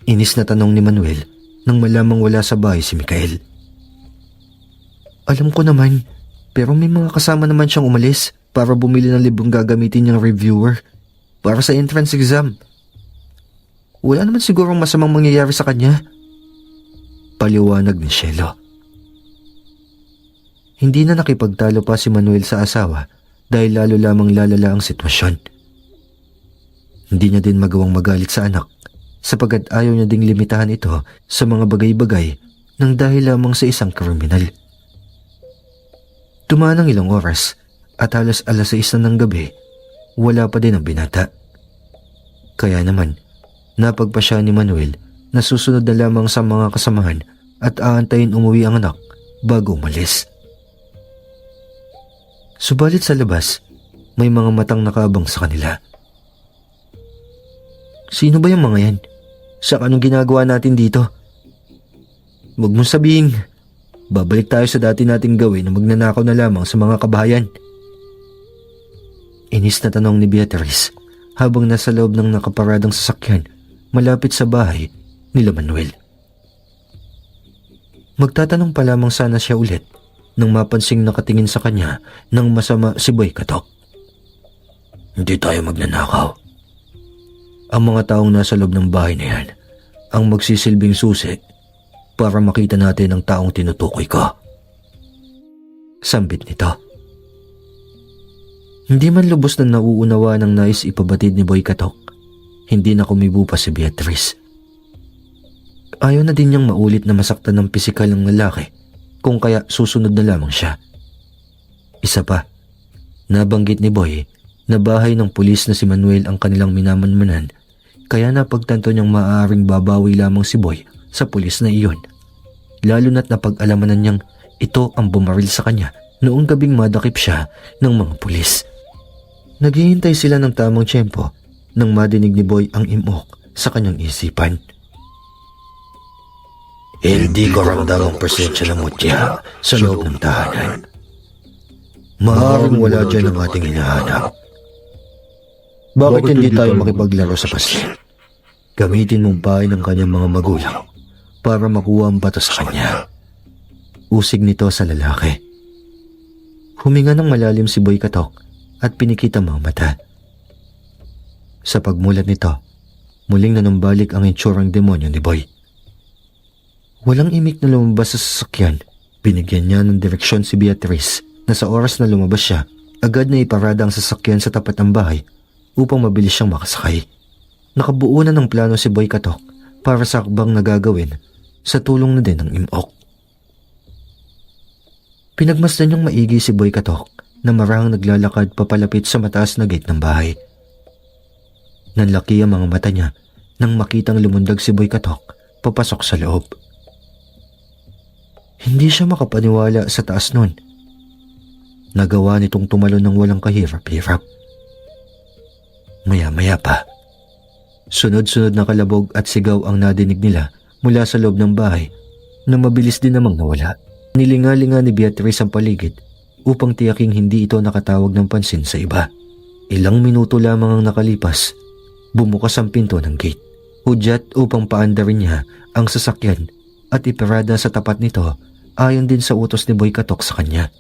Inis na tanong ni Manuel nang malamang wala sa bahay si Mikael. Alam ko naman, pero may mga kasama naman siyang umalis para bumili ng librong gagamitin niyang reviewer para sa entrance exam. Wala naman sigurong masamang mangyayari sa kanya. Paliwanag ni Cielo. Hindi na nakipagtalo pa si Manuel sa asawa dahil lalo lamang lalala ang sitwasyon. Hindi niya din magawang magalit sa anak sapagkat ayaw niya ding limitahan ito sa mga bagay-bagay nang dahil lamang sa isang kriminal. Dumaan ang ilang oras at halos 6:00 na ng gabi, wala pa din ang binata. Kaya naman, napagpasya ni Manuel na susunod na lamang sa mga kasamahan at aantayin umuwi ang anak bago umalis. Subalit sa labas, may mga matang nakaabang sa kanila. Sino ba yung mga yan? Sa anong ginagawa natin dito? Huwag mong sabihin, babalik tayo sa dati nating gawin na magnanakaw na lamang sa mga kabahayan. Inis na tanong ni Beatrice habang nasa loob ng nakaparadang sasakyan malapit sa bahay nila Manuel. Magtatanong pa lamang sana siya ulit nang mapansing nakatingin sa kanya ng masama si Boy Katok. Hindi tayo magnanakaw. Ang mga taong nasa loob ng bahay na yan ang magsisilbing susi para makita natin ang taong tinutukoy ko. Sambit nito. Hindi man lubos na nauunawa ng nais ipabatid ni Boy Katok, hindi na kumibo pa si Beatrice. Ayaw na din niyang maulit na masaktan ng pisikal ng lalaki, kung kaya susunod na lamang siya. Isa pa, nabanggit ni Boy na bahay ng pulis na si Manuel ang kanilang minamanmanan, kaya napagtanto niyang maaaring babawi lamang si Boy sa pulis na iyon. Lalo na't napag-alamanan niyang ito ang bumaril sa kanya noong gabing madakip siya ng mga pulis. Naghihintay sila ng tamang tiyempo nang madinig ni Boy ang imok sa kanyang isipan. Hindi ko ramdam ang presensya ng mutya sa loob ng tahanan. Maaaring wala dyan ang ating hinahanap. Bakit hindi tayo makipaglaro sa pasil? Gamitin mong bahay ng kanyang mga magulang para makuha ang bato sa kanya. Usig nito sa lalaki. Huminga ng malalim si Boy Katok at pinikit ang mga mata. Sa pagmulat nito, muling nanumbalik ang itsurang demonyo ni Boy. Walang imik na lumabas sa sasakyan. Binigyan niya ng direksyon si Beatrice na sa oras na lumabas siya, agad na iparada ang sasakyan sa tapat ng bahay upang mabilis siyang makasakay. Nakabuo na ng plano si Boy Katok para sa akbang na gagawin sa tulong na din ng imok. Pinagmasdan niyang maigi si Boy Katok na marahang naglalakad papalapit sa mataas na gate ng bahay. Nanlaki ang mga mata niya nang makitang lumundag si Boy Katok papasok sa loob. Hindi siya makapaniwala sa taas nun. Nagawa nitong tumalon ng walang kahirap-hirap. Maya-maya pa, sunod-sunod na kalabog at sigaw ang nadinig nila mula sa loob ng bahay na mabilis din namang nawala. Nilingalinga ni Beatrice ang paligid upang tiyaking hindi ito nakatawag ng pansin sa iba. Ilang minuto lamang ang nakalipas, bumukas ang pinto ng gate. Hudyat upang paandarin niya ang sasakyan at iparada sa tapat nito ayon din sa utos ni Boy Katok sa kanya.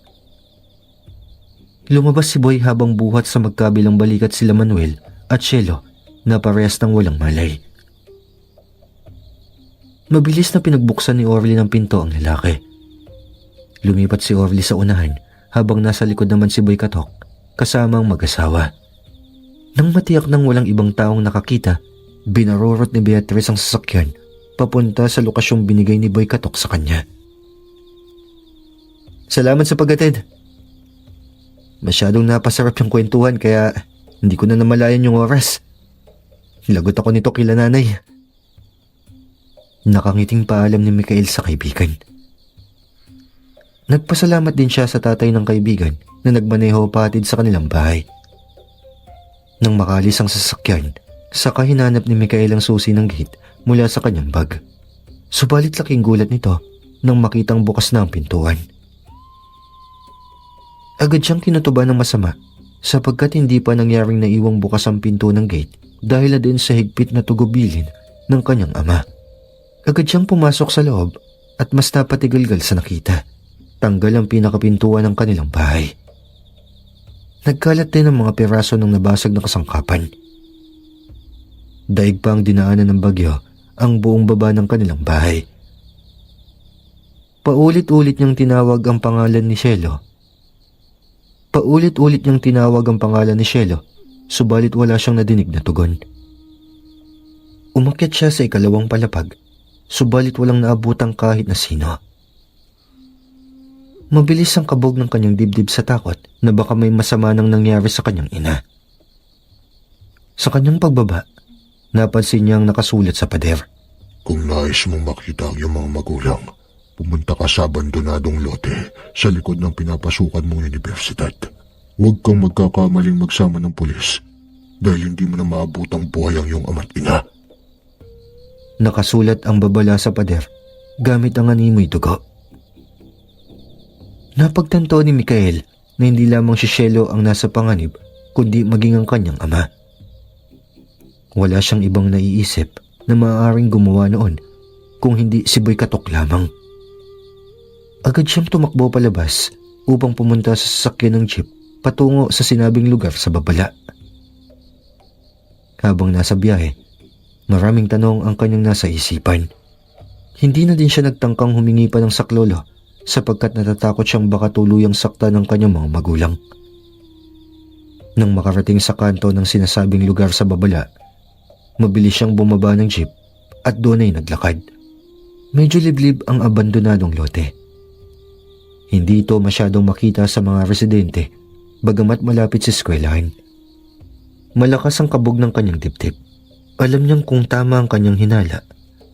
Lumabas si Boy habang buhat sa magkabilang balikat sila Manuel at Cielo na parehas ng walang malay. Mabilis na pinagbuksan ni Orly ng pinto ang lalaki. Lumipat si Orly sa unahan habang nasa likod naman si Boy Katok kasama ang mag-asawa. Nang matiyak ng walang ibang taong nakakita, binarurot ni Beatrice ang sasakyan papunta sa lokasyong binigay ni Boy Katok sa kanya. Salamat sa paghatid. Masyadong napasarap yung kwentuhan kaya hindi ko na namalayan yung oras. Lagot ako nito kila nanay. Nakangiting paalam ni Mikael sa kaibigan. Nagpasalamat din siya sa tatay ng kaibigan na nagmaneho patid sa kanilang bahay. Nang makalis ang sasakyan, saka hinanap ni Mikael ang susi ng gate mula sa kanyang bag. Subalit laking gulat nito nang makitang bukas na ang pintuan. Agad siyang kinutuban ng masama sapagkat hindi pa nangyaring naiwang bukas ang pinto ng gate dahil na din sa higpit na tugubilin ng kanyang ama. Agad siyang pumasok sa loob at mas napatigalgal sa nakita. Tanggal ang pinakapintuan ng kanilang bahay. Nagkalat din ang mga piraso ng nabasag na kasangkapan. Daig pa ang dinaanan ng bagyo ang buong baba ng kanilang bahay. Paulit-ulit niyang tinawag ang pangalan ni Cielo. Subalit wala siyang nadinig na tugon. Umakyat siya sa ikalawang palapag, subalit walang naabutang kahit na sino. Mabilis ang kabog ng kanyang dibdib sa takot na baka may masama nang nangyari sa kanyang ina. Sa kanyang pagbaba, napansin niyang nakasulat sa pader. Kung nais mong makita ang iyong mga magulang, pumunta ka sa abandonadong lote sa likod ng pinapasukan mong universidad. Huwag kang magkakamaling magsama ng pulis dahil hindi mo na maabot ang buhay ang iyong ama't ina. Nakasulat ang babala sa pader gamit ang animoy dugo. Napagtanto ni Mikael na hindi lamang si Cielo ang nasa panganib kundi maging ang kanyang ama. Wala siyang ibang naiisip na maaaring gumawa noon kung hindi si Boy Katok lamang. Agad siyang tumakbo palabas upang pumunta sa sasakyan ng jeep patungo sa sinabing lugar sa babala. Habang nasa biyahe, maraming tanong ang kanyang nasa isipan. Hindi na din siya nagtangkang humingi pa ng saklolo sapagkat natatakot siyang baka tuluyang sakta ng kanyang mga magulang. Nang makarating sa kanto ng sinasabing lugar sa babala, mabilis siyang bumaba ng jeep at doon ay naglakad. Medyo liblib ang abandonadong lote. Hindi ito masyadong makita sa mga residente bagamat malapit sa eskwelahan. Malakas ang kabog ng kanyang dibdib. Alam niyang kung tama ang kanyang hinala,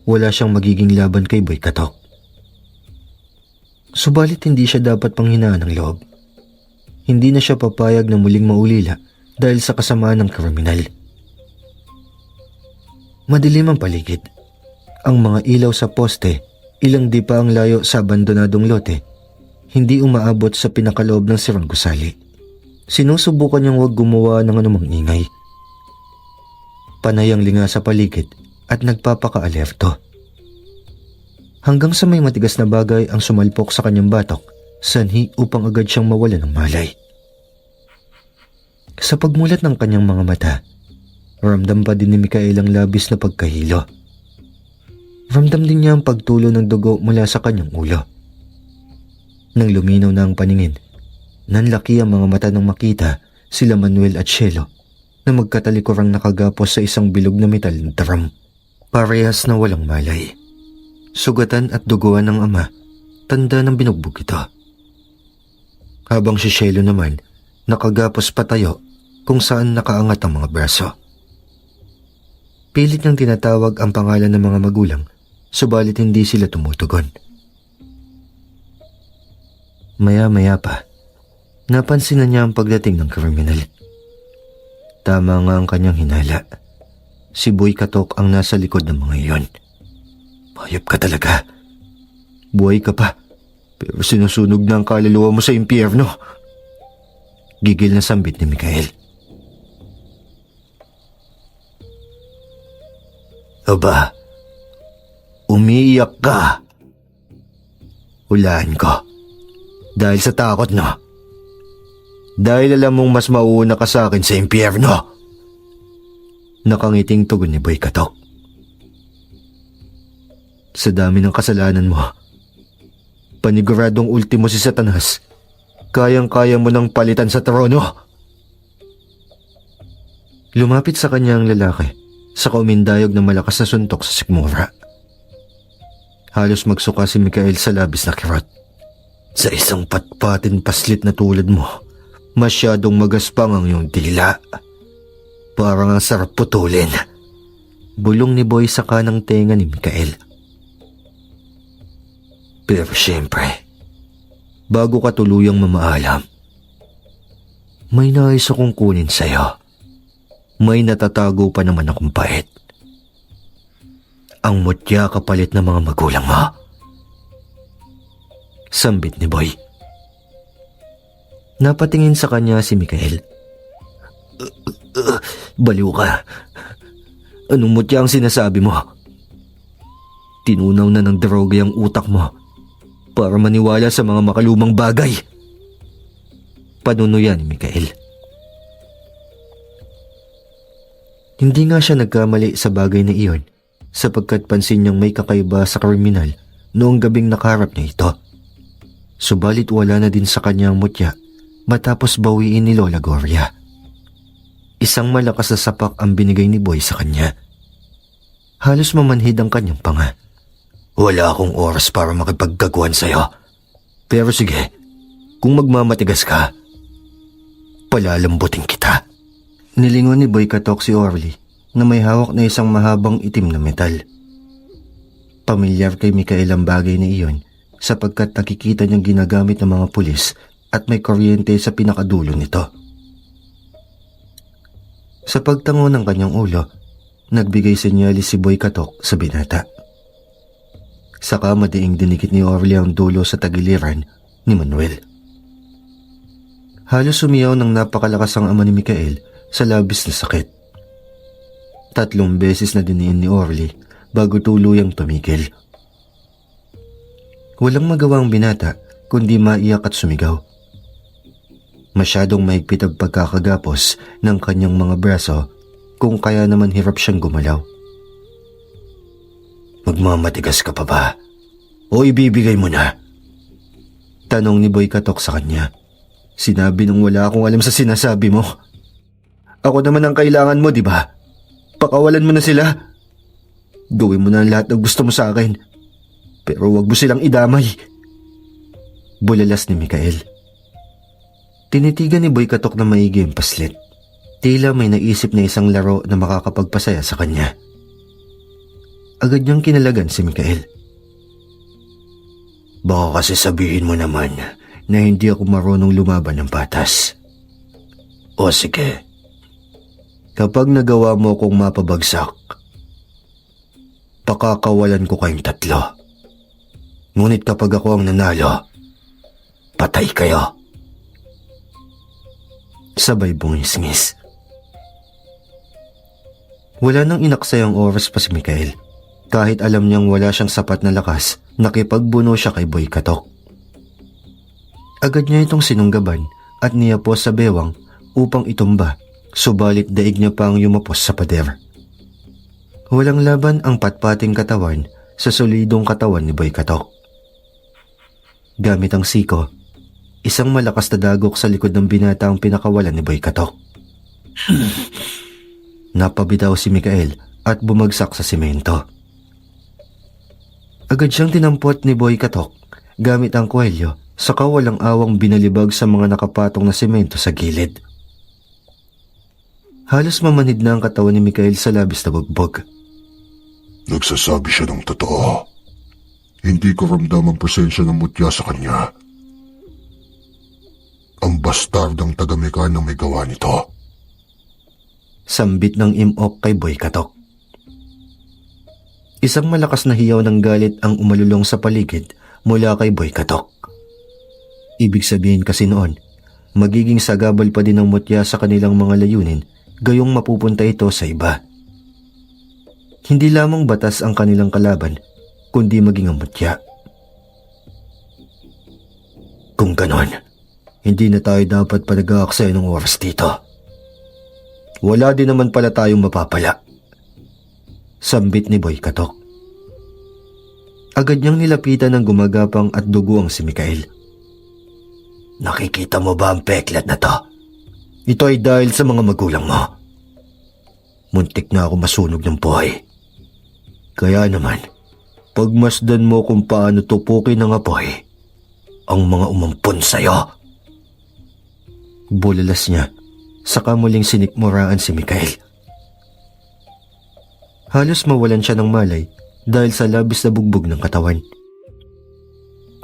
wala siyang magiging laban kay Boy Katok. Subalit hindi siya dapat panghinaan ng loob. Hindi na siya papayag na muling maulila dahil sa kasamaan ng kriminal. Madilim ang paligid. Ang mga ilaw sa poste, ilang di pa ang layo sa abandonadong lote, hindi umaabot sa pinakaloob ng sirang gusali. Sinusubukan niyang huwag gumawa ng anumang ingay. Panay ang linga sa paligid at nagpapaka-alerto. Hanggang sa may matigas na bagay ang sumalpok sa kanyang batok, sanhi upang agad siyang mawala ng malay. Sa pagmulat ng kanyang mga mata, ramdam pa din ni Mikael ang labis na pagkahilo. Ramdam din niya ang pagtulo ng dugo mula sa kanyang ulo. Nang luminaw na ang paningin, nanlaki ang mga mata nang makita sila Manuel at Cielo na magkatalikurang nakagapos sa isang bilog na metal na drum. Parehas na walang malay. Sugatan at duguan ng ama, tanda ng binugbog ito. Habang si Cielo naman, nakagapos patayo kung saan nakaangat ang mga braso. Pilit niyang tinatawag ang pangalan ng mga magulang, subalit hindi sila tumutugon. Maya-maya pa, napansin na niya ang pagdating ng kriminal. Tama nga ang kanyang hinala. Si Boy Katok ang nasa likod ng mga iyon. Hayop ka talaga. Buhay ka pa, pero sinusunog na ang kaluluwa mo sa impyerno. Gigil na sambit ni Mikael. Aba, umiiyak ka. Hulaan ko. Dahil sa takot, no? Dahil alam mong mas mauuna ka sa akin sa impyerno. Nakangiting tugon ni Boy Katok. Sa dami ng kasalanan mo, paniguradong ultimo si Satanas, kayang-kaya mo nang palitan sa trono. Lumapit sa kanya ang lalaki sa kaumindayog na malakas na suntok sa sikmura. Halos magsuka si Mikael sa labis na kirot. Sa isang patpatin paslit na tulad mo, masyadong magaspang ang iyong dila. Parang ang sarap putulin. Bulong ni Boy sa kanang tenga ni Mikael. Pero siyempre, bago ka tuluyang mamaalam, may nais akong kunin sa'yo. May natatago pa naman akong pait. Ang mutya kapalit ng mga magulang mo. Sambit ni Boy. Napatingin sa kanya si Mikael. Baliw ka. Anong mutya ang sinasabi mo? Tinunaw na ng droga ang utak mo para maniwala sa mga makalumang bagay. Panunuyan ni Mikael. Hindi nga siya nagkamali sa bagay na iyon sapagkat pansin niyang may kakaiba sa kriminal noong gabing nakaharap niya ito. Subalit wala na din sa kanyang mutya matapos bawiin ni Lola Gloria. Isang malakas na sapak ang binigay ni Boy sa kanya. Halos mamanhid ang kanyang panga. Wala akong oras para makipagkaguan sa'yo. Pero sige, kung magmamatigas ka, palalambutin kita. Nilingon ni Boy Katok si Orly na may hawak na isang mahabang itim na metal. Pamilyar kay Mikael ang bagay na iyon sapagkat nakikita niyang ginagamit ng mga pulis at may kuryente sa pinakadulo nito. Sa pagtango ng kanyang ulo, nagbigay senyalis si Boy Katok sa binata. Saka madiing dinikit ni Orly ang dulo sa tagiliran ni Manuel. Halos sumiyaw ng napakalakas ang ama ni Mikael sa labis na sakit. 3 beses na diniin ni Orly bago tuluyang tumigil. Walang magawang binata kundi maiyak at sumigaw. Masyadong mahigpit ang pagkakagapos ng kanyang mga braso kung kaya naman hirap siyang gumalaw. Magmamatigas ka pa ba? O ibibigay mo na? Tanong ni Boy Katok sa kanya. Sinabi nang wala akong alam sa sinasabi mo. Ako naman ang kailangan mo, di ba? Pakawalan mo na sila. Gawin mo na ang lahat ng gusto mo sa akin. Pero wag mo silang idamay. Bulalas ni Mikael. Tinitigan ni Boy Katok na maigi ang paslit. Tila may naisip na isang laro na makakapagpasaya sa kanya. Agad niyang kinalagan si Mikael. Baka kasi sabihin mo naman na hindi ako marunong lumaban ng patas. O sige. Kapag nagawa mo akong mapabagsak, pakakawalan ko kayong tatlo. Ngunit kapag ako ang nanalo, patay kayo. Sabay bungis-ngis. Wala nang inaksayang oras pa si Mikael. Kahit alam niyang wala siyang sapat na lakas, nakipagbuno siya kay Boy Katok. Agad niya itong sinunggaban at niyapos sa bewang upang itumba, subalit daig niya pang yumapos sa pader. Walang laban ang patpating katawan sa solidong katawan ni Boy Katok. Gamit ang siko, isang malakas na dagok sa likod ng binata ang pinakawalan ni Boy Katok. Napabitaw si Mikael at bumagsak sa simento. Agad siyang tinampot ni Boy Katok gamit ang kwelyo, saka walang awang binalibag sa mga nakapatong na simento sa gilid. Halos mamanhid na ang katawan ni Mikael sa labis na bugbog. Nagsasabi siya ng totoo. Hindi ko ramdam ang presensya ng mutya sa kanya. Ang bastardang taga-Mekan ang may gawa nito. Sambit ng imok kay Boy Katok. Isang malakas na hiyaw ng galit ang umalulong sa paligid mula kay Boy Katok. Ibig sabihin kasi noon, magiging sagabal pa din ang mutya sa kanilang mga layunin, gayong mapupunta ito sa iba. Hindi lamang batas ang kanilang kalaban, kundi maging ang mutya. Kung ganon, hindi na tayo dapat pa nag-aaksaya ng oras dito. Wala din naman pala tayong mapapala. Sambit ni Boy Katok. Agad niyang nilapitan ng gumagapang at duguang si Mikael. Nakikita mo ba ang peklat na to? Ito ay dahil sa mga magulang mo. Muntik na ako masunog ng buhay. Kaya naman, pagmasdan mo kung paano tupukin ng apoy ang mga umampon sa'yo. Bulalas niya, saka muling sinikmuraan si Mikael. Halos mawalan siya ng malay dahil sa labis na bugbog ng katawan.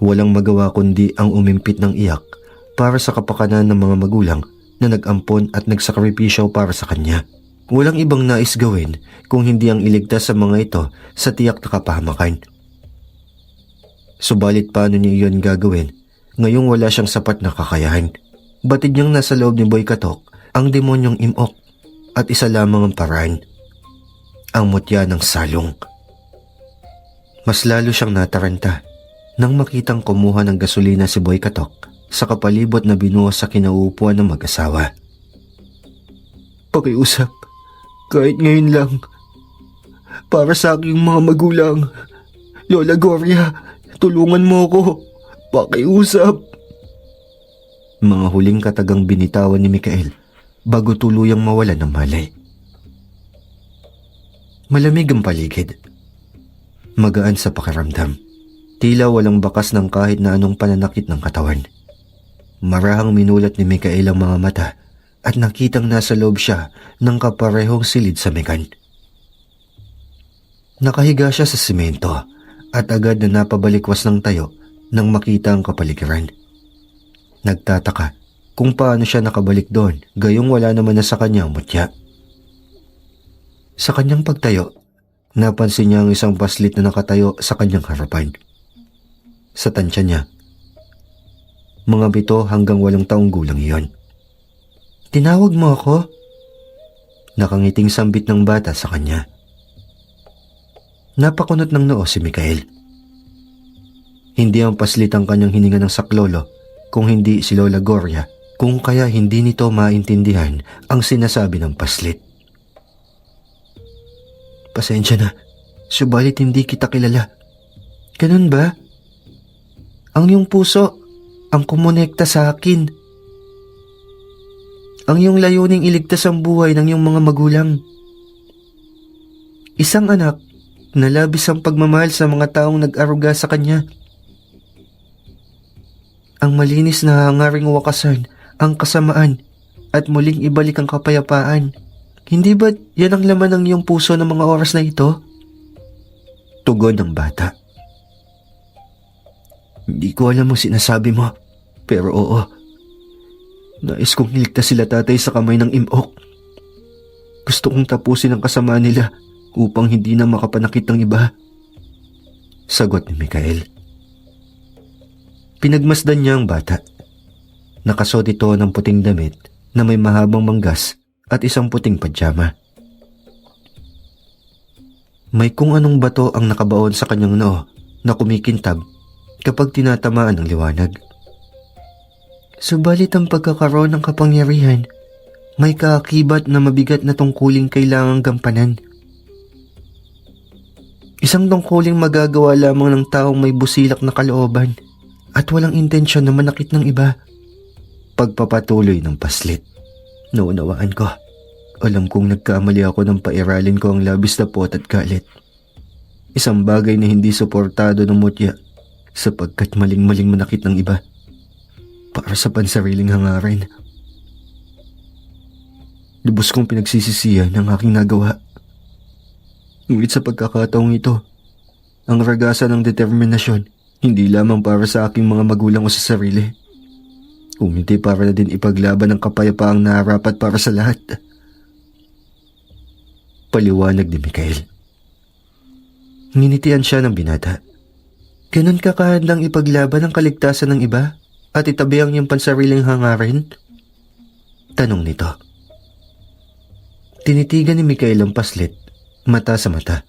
Walang magawa kundi ang umimpit ng iyak para sa kapakanan ng mga magulang na nag-ampon at nagsakripisyo para sa kanya. Walang ibang nais gawin kung hindi ang iligtas sa mga ito sa tiyak na kapahamakan. Subalit paano niya iyon gagawin ngayong wala siyang sapat na kakayahan? Batid niyang nasa loob ni Boy Katok ang demonyong imok at isa lamang ang paraan. Ang mutya ng salong. Mas lalo siyang nataranta nang makitang kumuha ng gasolina si Boy Katok sa kapalibot na binuhos sa kinauupuan ng mag-asawa. Pakiusap, kahit ngayon lang. Para sa aking mga magulang. Lola Gloria, tulungan mo ako. Pakiusap. Mga huling katagang binitawan ni Mikael bago tuluyang mawalan ng malay. Malamig ang paligid. Magaan sa pakiramdam. Tila walang bakas ng kahit na anong pananakit ng katawan. Marahang minulat ni Mikael ang mga mata at nakitang nasa loob siya ng kaparehong silid sa Mekan. Nakahiga siya sa simento at agad na napabalikwas ng tayo nang makita ang kapaligiran. Nagtataka kung paano siya nakabalik doon gayong wala naman na sa kanya ang mutya. Sa kanyang pagtayo, napansin niya ang isang paslit na nakatayo sa kanyang harapan. Sa tansya niya, mga 7 hanggang 8 taong gulang iyon. Tinawag mo ako? Nakangiting sambit ng bata sa kanya. Napakunot ng noo si Mikael. Hindi ang paslit ang kanyang hininga ng saklolo, kung hindi si Lola Gloria, kung kaya hindi nito maintindihan ang sinasabi ng paslit. Pasensya na, subalit hindi kita kilala. Ganun ba? Ang iyong puso ang kumonekta sa akin. Ang iyong layuning iligtas ang buhay ng iyong mga magulang. Isang anak na labis ang pagmamahal sa mga taong nag-aruga sa kanya. Ang malinis na hangaring wakasan ang kasamaan at muling ibalik ang kapayapaan. Hindi ba yan ang laman ng iyong puso ng mga oras na ito? Tugon ng bata. Hindi ko alam ang sinasabi mo, pero oo. Nais kong iligtas sila tatay sa kamay ng imok. Gusto kong tapusin ang kasamaan nila upang hindi na makapanakit ng iba. Sagot ni Mikael. Pinagmasdan niya ang bata. Nakasuot ito ng puting damit na may mahabang manggas at isang puting pajama. May kung anong bato ang nakabaon sa kanyang noo na kumikintab kapag tinatamaan ng liwanag. Subalit ang pagkakaroon ng kapangyarihan, may kaakibat na mabigat na tungkuling kailangang gampanan. Isang tungkuling magagawa lamang ng taong may busilak na kalooban at walang intensyon na manakit ng iba. Pagpapatuloy ng paslit. Naunawaan ko. Alam kong nagkamali ako nang pairalin ko ang labis na pot at galit. Isang bagay na hindi suportado ng mutya sapagkat maling-maling manakit ng iba para sa pansariling hangarin. Lubos kong pinagsisisihan ang aking nagawa. Ngunit sa pagkakataong ito, ang ragasa ng determinasyon hindi lamang para sa aking mga magulang o sa sarili, kung hindi para na din ipaglaban ang kapayapaang nararapat para sa lahat. Paliwanag ni Mikael. Nginitian siya ng binata. Ganun ka kahandang ipaglaban ang kaligtasan ng iba at itabi ang iyong pansariling hangarin? Tanong nito. Tinitigan ni Mikael ang paslit, mata sa mata.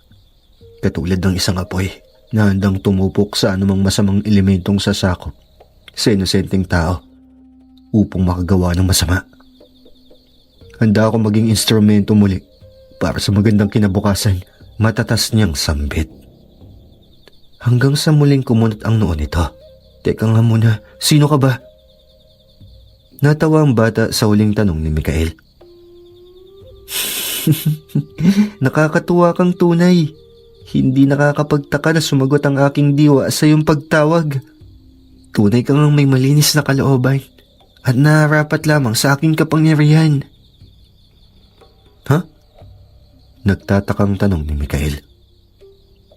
Katulad ng isang apoy na handang tumupok sa anumang masamang elementong sasakop sa inosenteng tao upang makagawa ng masama. Handa ako maging instrumento muli para sa magandang kinabukasan, matatas niyang sambit. Hanggang sa muling kumunot ang noo nito. Teka nga muna, sino ka ba? Natawa ang bata sa huling tanong ni Mikael. Nakakatuwa kang tunay. Hindi nakakapagtaka na sumagot ang aking diwa sa iyong pagtawag. Tunay kang may malinis na kalooban at nararapat lamang sa aking kapangyarihan. Ha? Nagtatakang tanong ni Mikael.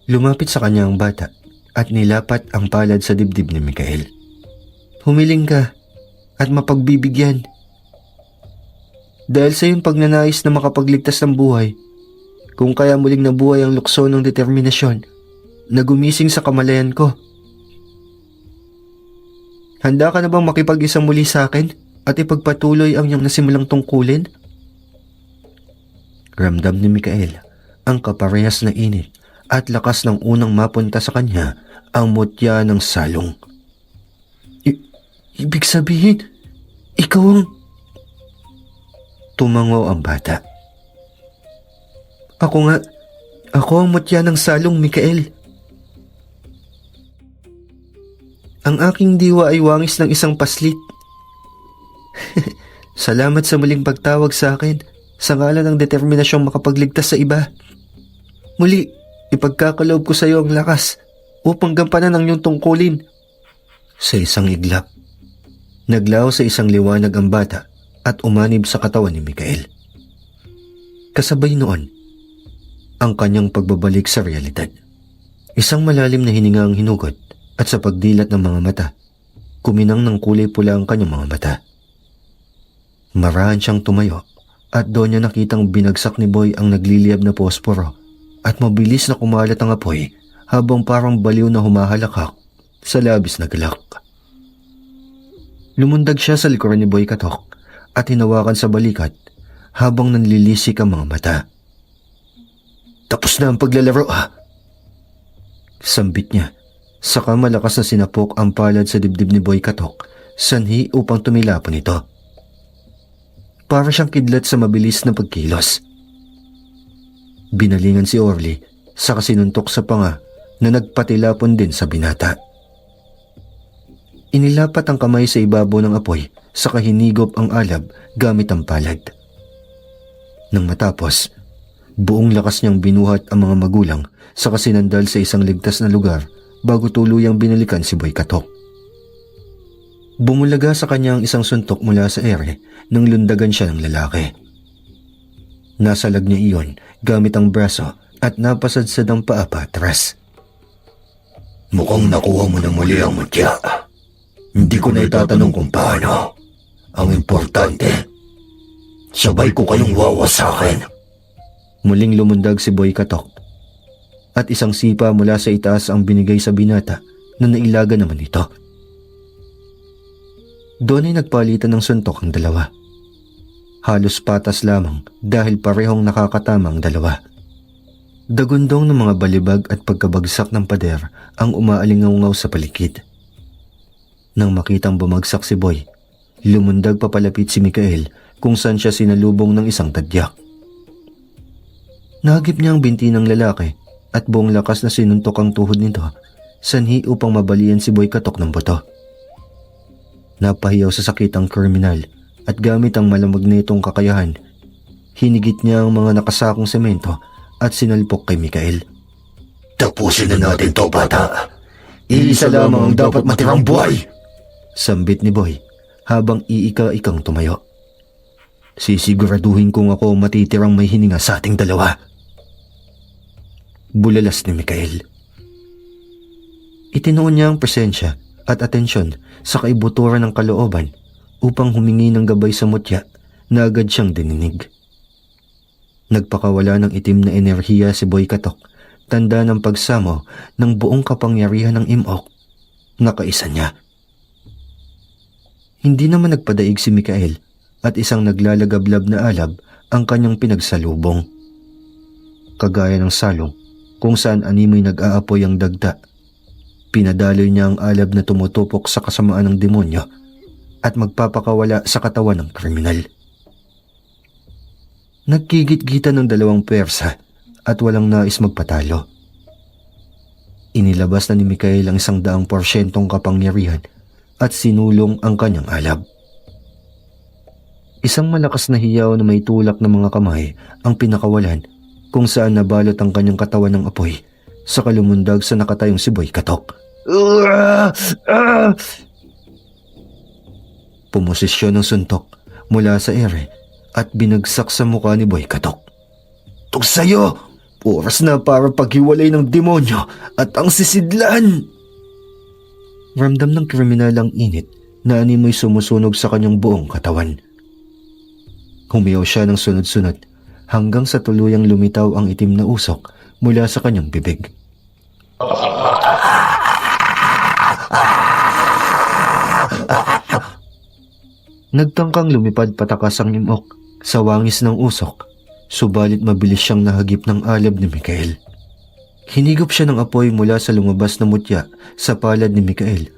Lumapit sa kanya ang bata at nilapat ang palad sa dibdib ni Mikael. Humiling ka at mapagbibigyan. Dahil sa iyong pagnanais na makapagligtas ng buhay, kung kaya muling nabuhay ang lukso ng determinasyon na gumising sa kamalayan ko. Handa ka na bang makipag-isa muli sa akin at ipagpatuloy ang iyong nasimulang tungkulin? Ramdam ni Mikael ang kaparehas na init at lakas ng unang mapunta sa kanya ang mutya ng salong. Ibig sabihin, ikaw ang... Tumango ang bata. Ako ang mutya ng salong, Mikael. Ang aking diwa ay wangis ng isang paslit. Salamat sa muling pagtawag sa akin sa ngalan ng determinasyong makapagligtas sa iba. Muli, ipagkakaloob ko sa iyo ang lakas upang gampanan ang iyong tungkulin. Sa isang iglap, naglaho sa isang liwanag ang bata at umanib sa katawan ni Mikael. Kasabay noon, ang kanyang pagbabalik sa realidad. Isang malalim na hininga ang hinugot at sa pagdilat ng mga mata, kuminang ng kulay pula ang kanyang mga mata. Marahan siyang tumayo at doon niya nakitang binagsak ni Boy ang nagliliyab na posporo at mabilis na kumalat ang apoy habang parang baliw na humahalakak sa labis na galak. Lumundag siya sa likuran ni Boy Katok at hinawakan sa balikat habang nanlilisik ang mga mata. Tapos na ang paglalaro, ha? Sambit niya Saka malakas na sinapok ang palad sa dibdib ni Boy Katok, sanhi upang tumilapon ito. Para siyang kidlat sa mabilis na pagkilos. Binalingan si Orly, saka sinuntok sa panga na nagpatilapon din sa binata. Inilapat ang kamay sa ibabaw ng apoy, saka hinigop ang alab gamit ang palad. Nang matapos, buong lakas niyang binuhat ang mga magulang saka sinandal sa isang ligtas na lugar bago tuluyang binalikan si Boy Katok. Bumulaga sa kanya ang isang suntok mula sa ere nang lundagan siya ng lalaki. Nasalag niya iyon gamit ang braso at napasadsad ang paa patras. Mukhang nakuha mo na muli ang mutya. Hindi ko na itatanong kung paano. Ang importante, sabay ko kayong wawasakin. Muling lumundag si Boy Katok at isang sipa mula sa itaas ang binigay sa binata na nailaga naman ito. Doon ay nagpalitan ng suntok ang dalawa. Halos patas lamang dahil parehong nakakatama ang dalawa. Dagundong ng mga balibag at pagkabagsak ng pader ang umaalingaw sa paligid. Nang makitang bumagsak si Boy, lumundag papalapit si Mikael kung saan siya sinalubong ng isang tadyak. Nahagip niya ang binti ng lalaki at buong lakas na sinuntok ang tuhod nito, sanhi upang mabalian si Boy Katok ng buto. Napahiyaw sa sakit ang kriminal at gamit ang malamag na itong kakayahan, hinigit niya ang mga nakasakong semento at sinalpok kay Mikael. Tapusin na natin to, bata. Iisa lamang ang dapat matirang buhay. Sambit ni Boy habang iika-ikang tumayo. Sisiguraduhin kong ako matitirang may hininga sa ating dalawa. Bulalas ni Mikael. Itinuon niya ang presensya at atensyon sa kaibuturan ng kalooban upang humingi ng gabay sa mutya na agad siyang dininig. Nagpakawala ng itim na enerhiya si Boy Katok, tanda ng pagsamo ng buong kapangyarihan ng imok na kaisa niya. Hindi naman nagpadaig si Mikael at isang naglalagablab na alab ang kanyang pinagsalubong. Kagaya ng salong kung saan animoy nag-aapoy ang dagta, pinadaloy niya ang alab na tumutupok sa kasamaan ng demonyo at magpapakawala sa katawan ng kriminal. Nagkigit-gita ng dalawang pwersa at walang nais magpatalo. Inilabas na ni Mikael ang 100% kapangyarihan at sinulong ang kanyang alab. Isang malakas na hiyaw na may tulak ng mga kamay ang pinakawalan kung saan nabalot ang kanyang katawan ng apoy sa kalumundag sa nakatayong si Boy Katok. Pumosisyon ng suntok mula sa ere at binagsak sa mukha ni Boy Katok. Ito sa'yo! Oras na para paghiwalay ng demonyo at ang sisidlan! Ramdam ng kriminal ang init na animoy sumusunog sa kanyang buong katawan. Humiyaw siya ng sunod-sunod hanggang sa tuluyang lumitaw ang itim na usok mula sa kanyang bibig. Nagtangkang lumipad patakas ang imok sa wangis ng usok, subalit mabilis siyang nahagip ng alab ni Mikael. Hinigop siya ng apoy mula sa lumabas na mutya sa palad ni Mikael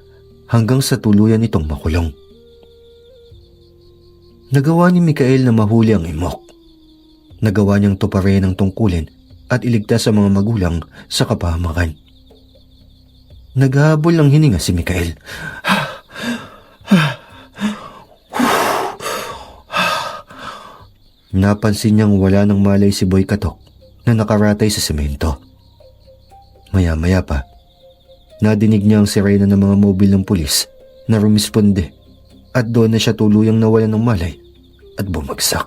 hanggang sa tuluyan itong makulong. Nagawa ni Mikael na mahuli ang imok. Nagawa niyang tuparin ang tungkulin at iligtas sa mga magulang sa kapahamakan. Naghahabol ng hininga si Mikael. Napansin niyang wala ng malay si Boy Katok na nakaratay sa semento. Maya-maya pa, nadinig niya ang sirena ng mga mobil ng pulis na rumisponde at doon na siya tuluyang nawalan ng malay at bumagsak.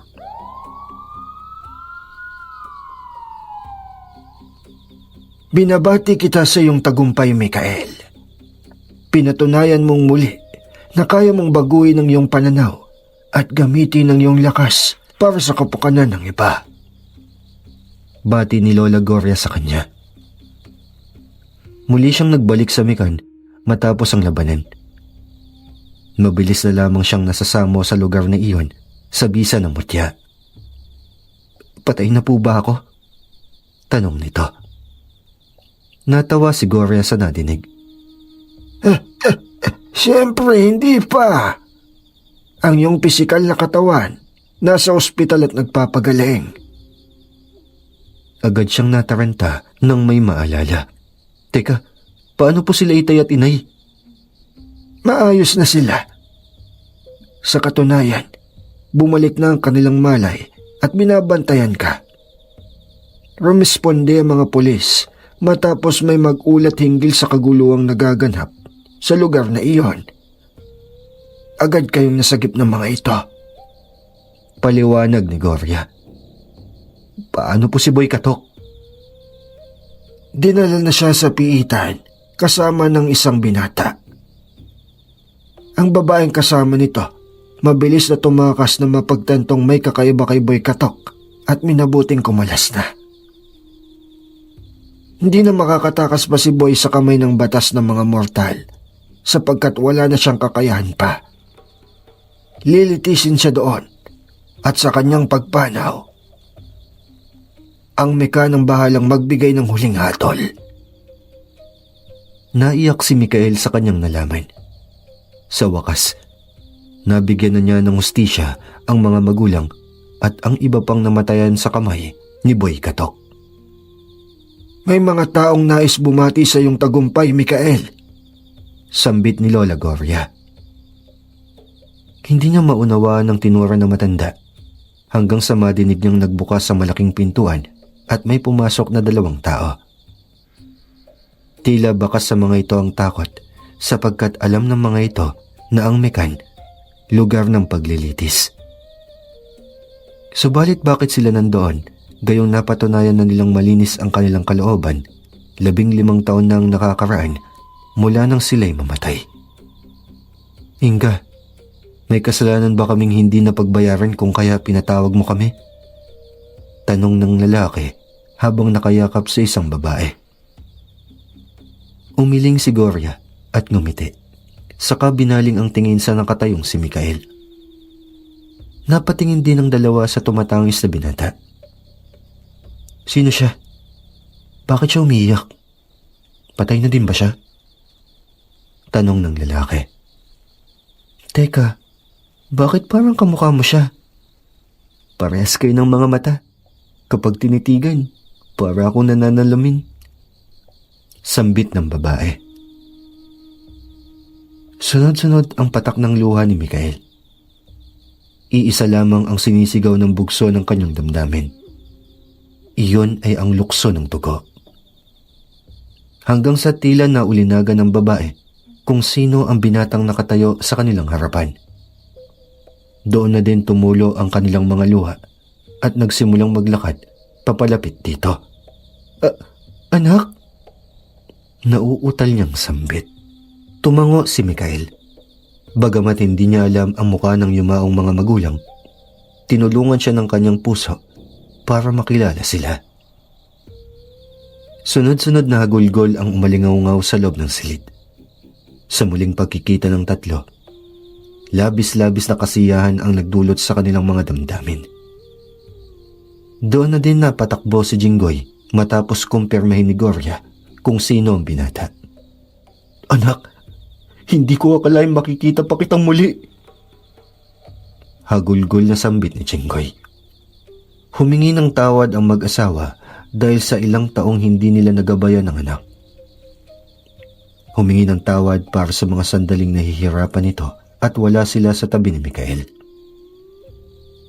Binabati kita sa iyong tagumpay, Mikael. Pinatunayan mong muli na kaya mong baguhin ang iyong pananaw at gamitin ang iyong lakas para sa kapakanan ng iba. Bati ni Lola Gloria sa kanya. Muli siyang nagbalik sa Mikan matapos ang labanan. Mabilis na lamang siyang nasasamo sa lugar na iyon sa bisa ng mutya. Patay na po ba ako? Tanong nito. Natawa si Gloria sa nadinig. Siyempre, hindi pa. Ang iyong pisikal na katawan, nasa ospital at nagpapagaling. Agad siyang nataranta nang may maalala. Teka, paano po sila itay at inay? Maayos na sila. Sa katunayan, bumalik na ang kanilang malay at binabantayan ka. Rumesponde ang mga pulis matapos may mag-ulat hinggil sa kaguluhang nagaganap sa lugar na iyon. Agad kayong nasagip ng mga ito. Paliwanag ni Gloria. Paano po si Boy Katok? Dinala na siya sa piitan kasama ng isang binata. Ang babaeng kasama nito, mabilis na tumakas na mapagtantong may kakaiba kay Boy Katok at minabuting kumalas na. Hindi na makakatakas pa si Boy sa kamay ng batas ng mga mortal sapagkat wala na siyang kakayahan pa. Lilitisin siya doon at sa kanyang pagpanaw, ang meka ng bahalang magbigay ng huling hatol. Naiyak si Mikael sa kanyang nalaman. Sa wakas, nabigyan na niya ng hustisya ang mga magulang at ang iba pang namatayan sa kamay ni Boy Katok. May mga taong nais bumati sa iyong tagumpay, Mikael. Sambit ni Lola Gloria. Hindi niya maunawaan ang tinura ng matanda hanggang sa madinig niyang nagbukas sa malaking pintuan at may pumasok na 2 tao. Tila bakas sa mga ito ang takot sapagkat alam ng mga ito na ang mekan, lugar ng paglilitis. Subalit bakit sila nandoon, gayong napatunayan na nilang malinis ang kanilang kalooban, 15 taon na ang nakakaraan mula nang sila'y mamatay. Inga, may kasalanan ba kaming hindi napagbayaran kung kaya pinatawag mo kami? Tanong ng lalaki habang nakayakap sa isang babae. Umiling si Gloria at ngumiti. Saka binaling ang tingin sa nakatayong si Mikael. Napatingin din ang dalawa sa tumatangis na binata. Sino siya? Bakit siya umiiyak? Patay na din ba siya? Tanong ng lalaki. Teka, bakit parang kamukha mo siya? Parehas kayo ng mga mata. Kapag tinitigan, para akong nananalamin. Sambit ng babae. Sunod-sunod ang patak ng luha ni Mikael. Iisa lamang ang sinisigaw ng bugso ng kanyang damdamin. Iyon ay ang lukso ng dugo. Hanggang sa tila naulinagan ng babae kung sino ang binatang nakatayo sa kanilang harapan. Doon na din tumulo ang kanilang mga luha at nagsimulang maglakad papalapit dito. Anak? Nauutal niyang sambit. Tumango si Mikael. Bagamat hindi niya alam ang mukha ng yumaong mga magulang, tinulungan siya ng kanyang puso para makilala sila. Sunod-sunod na hagulgol ang umalingaw-ngaw sa loob ng silid. Sa muling pagkikita ng tatlo, labis-labis na kasiyahan ang nagdulot sa kanilang mga damdamin. Doon na din napatakbo si Jinggoy matapos kumpirmahin ni Gloria kung sino ang binata. Anak, hindi ko akalain makikita pa kitang muli. Hagulgol na sambit ni Jinggoy. Humingi ng tawad ang mag-asawa dahil sa ilang taong hindi nila nagabayan ng anak. Humingi ng tawad para sa mga sandaling nahihirapan nito at wala sila sa tabi ni Mikael.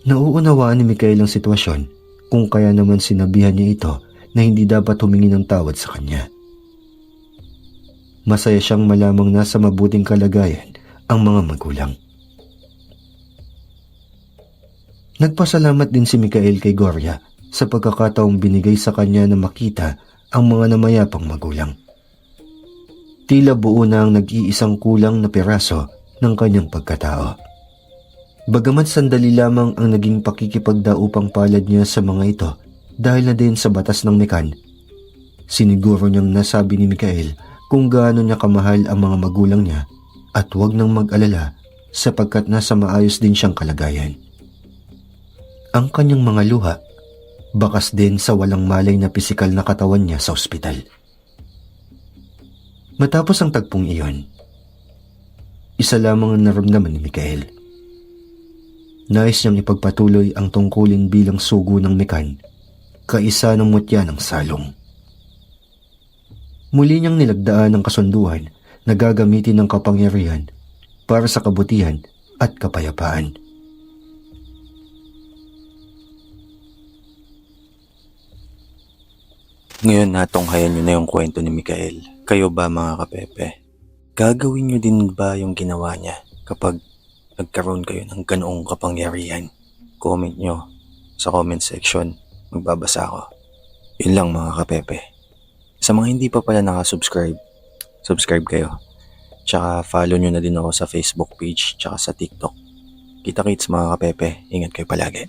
Nauunawaan ni Mikael ang sitwasyon kung kaya naman sinabihan niya ito na hindi dapat humingi ng tawad sa kanya. Masaya siyang malamang nasa mabuting kalagayan ang mga magulang. Nagpasalamat din si Mikael kay Gloria sa pagkakataong binigay sa kanya na makita ang mga namayapang magulang. Tila buo na ang nag-iisang kulang na piraso ng kanyang pagkatao. Bagamat sandali lamang ang naging pakikipagdaupang palad niya sa mga ito dahil na din sa batas ng mekan, siniguro niyang nasabi ni Mikael kung gaano niya kamahal ang mga magulang niya at huwag nang mag-alala sapagkat nasa maayos din siyang kalagayan. Ang kanyang mga luha, bakas din sa walang malay na pisikal na katawan niya sa ospital. Matapos ang tagpong iyon, Isa lamang ang naramdaman ni Mikael. Nais niyang ipagpatuloy ang tungkulin bilang sugo ng Mekan, kaisa ng mutya ng salong. Muli niyang nilagdaan ang kasunduan na gagamitin ng kapangyarihan para sa kabutihan at kapayapaan. Ngayon natunghayan nyo na yung kwento ni Mikael. Kayo ba mga kapepe? Gagawin nyo din ba yung ginawa niya kapag nagkaroon kayo ng ganoong kapangyarihan? Comment nyo sa comment section. Magbabasa ako. Yun lang mga kapepe. Sa mga hindi pa pala nakasubscribe, subscribe kayo. Tsaka follow nyo na din ako sa Facebook page tsaka sa TikTok. Kita-kits mga kapepe. Ingat kayo palagi.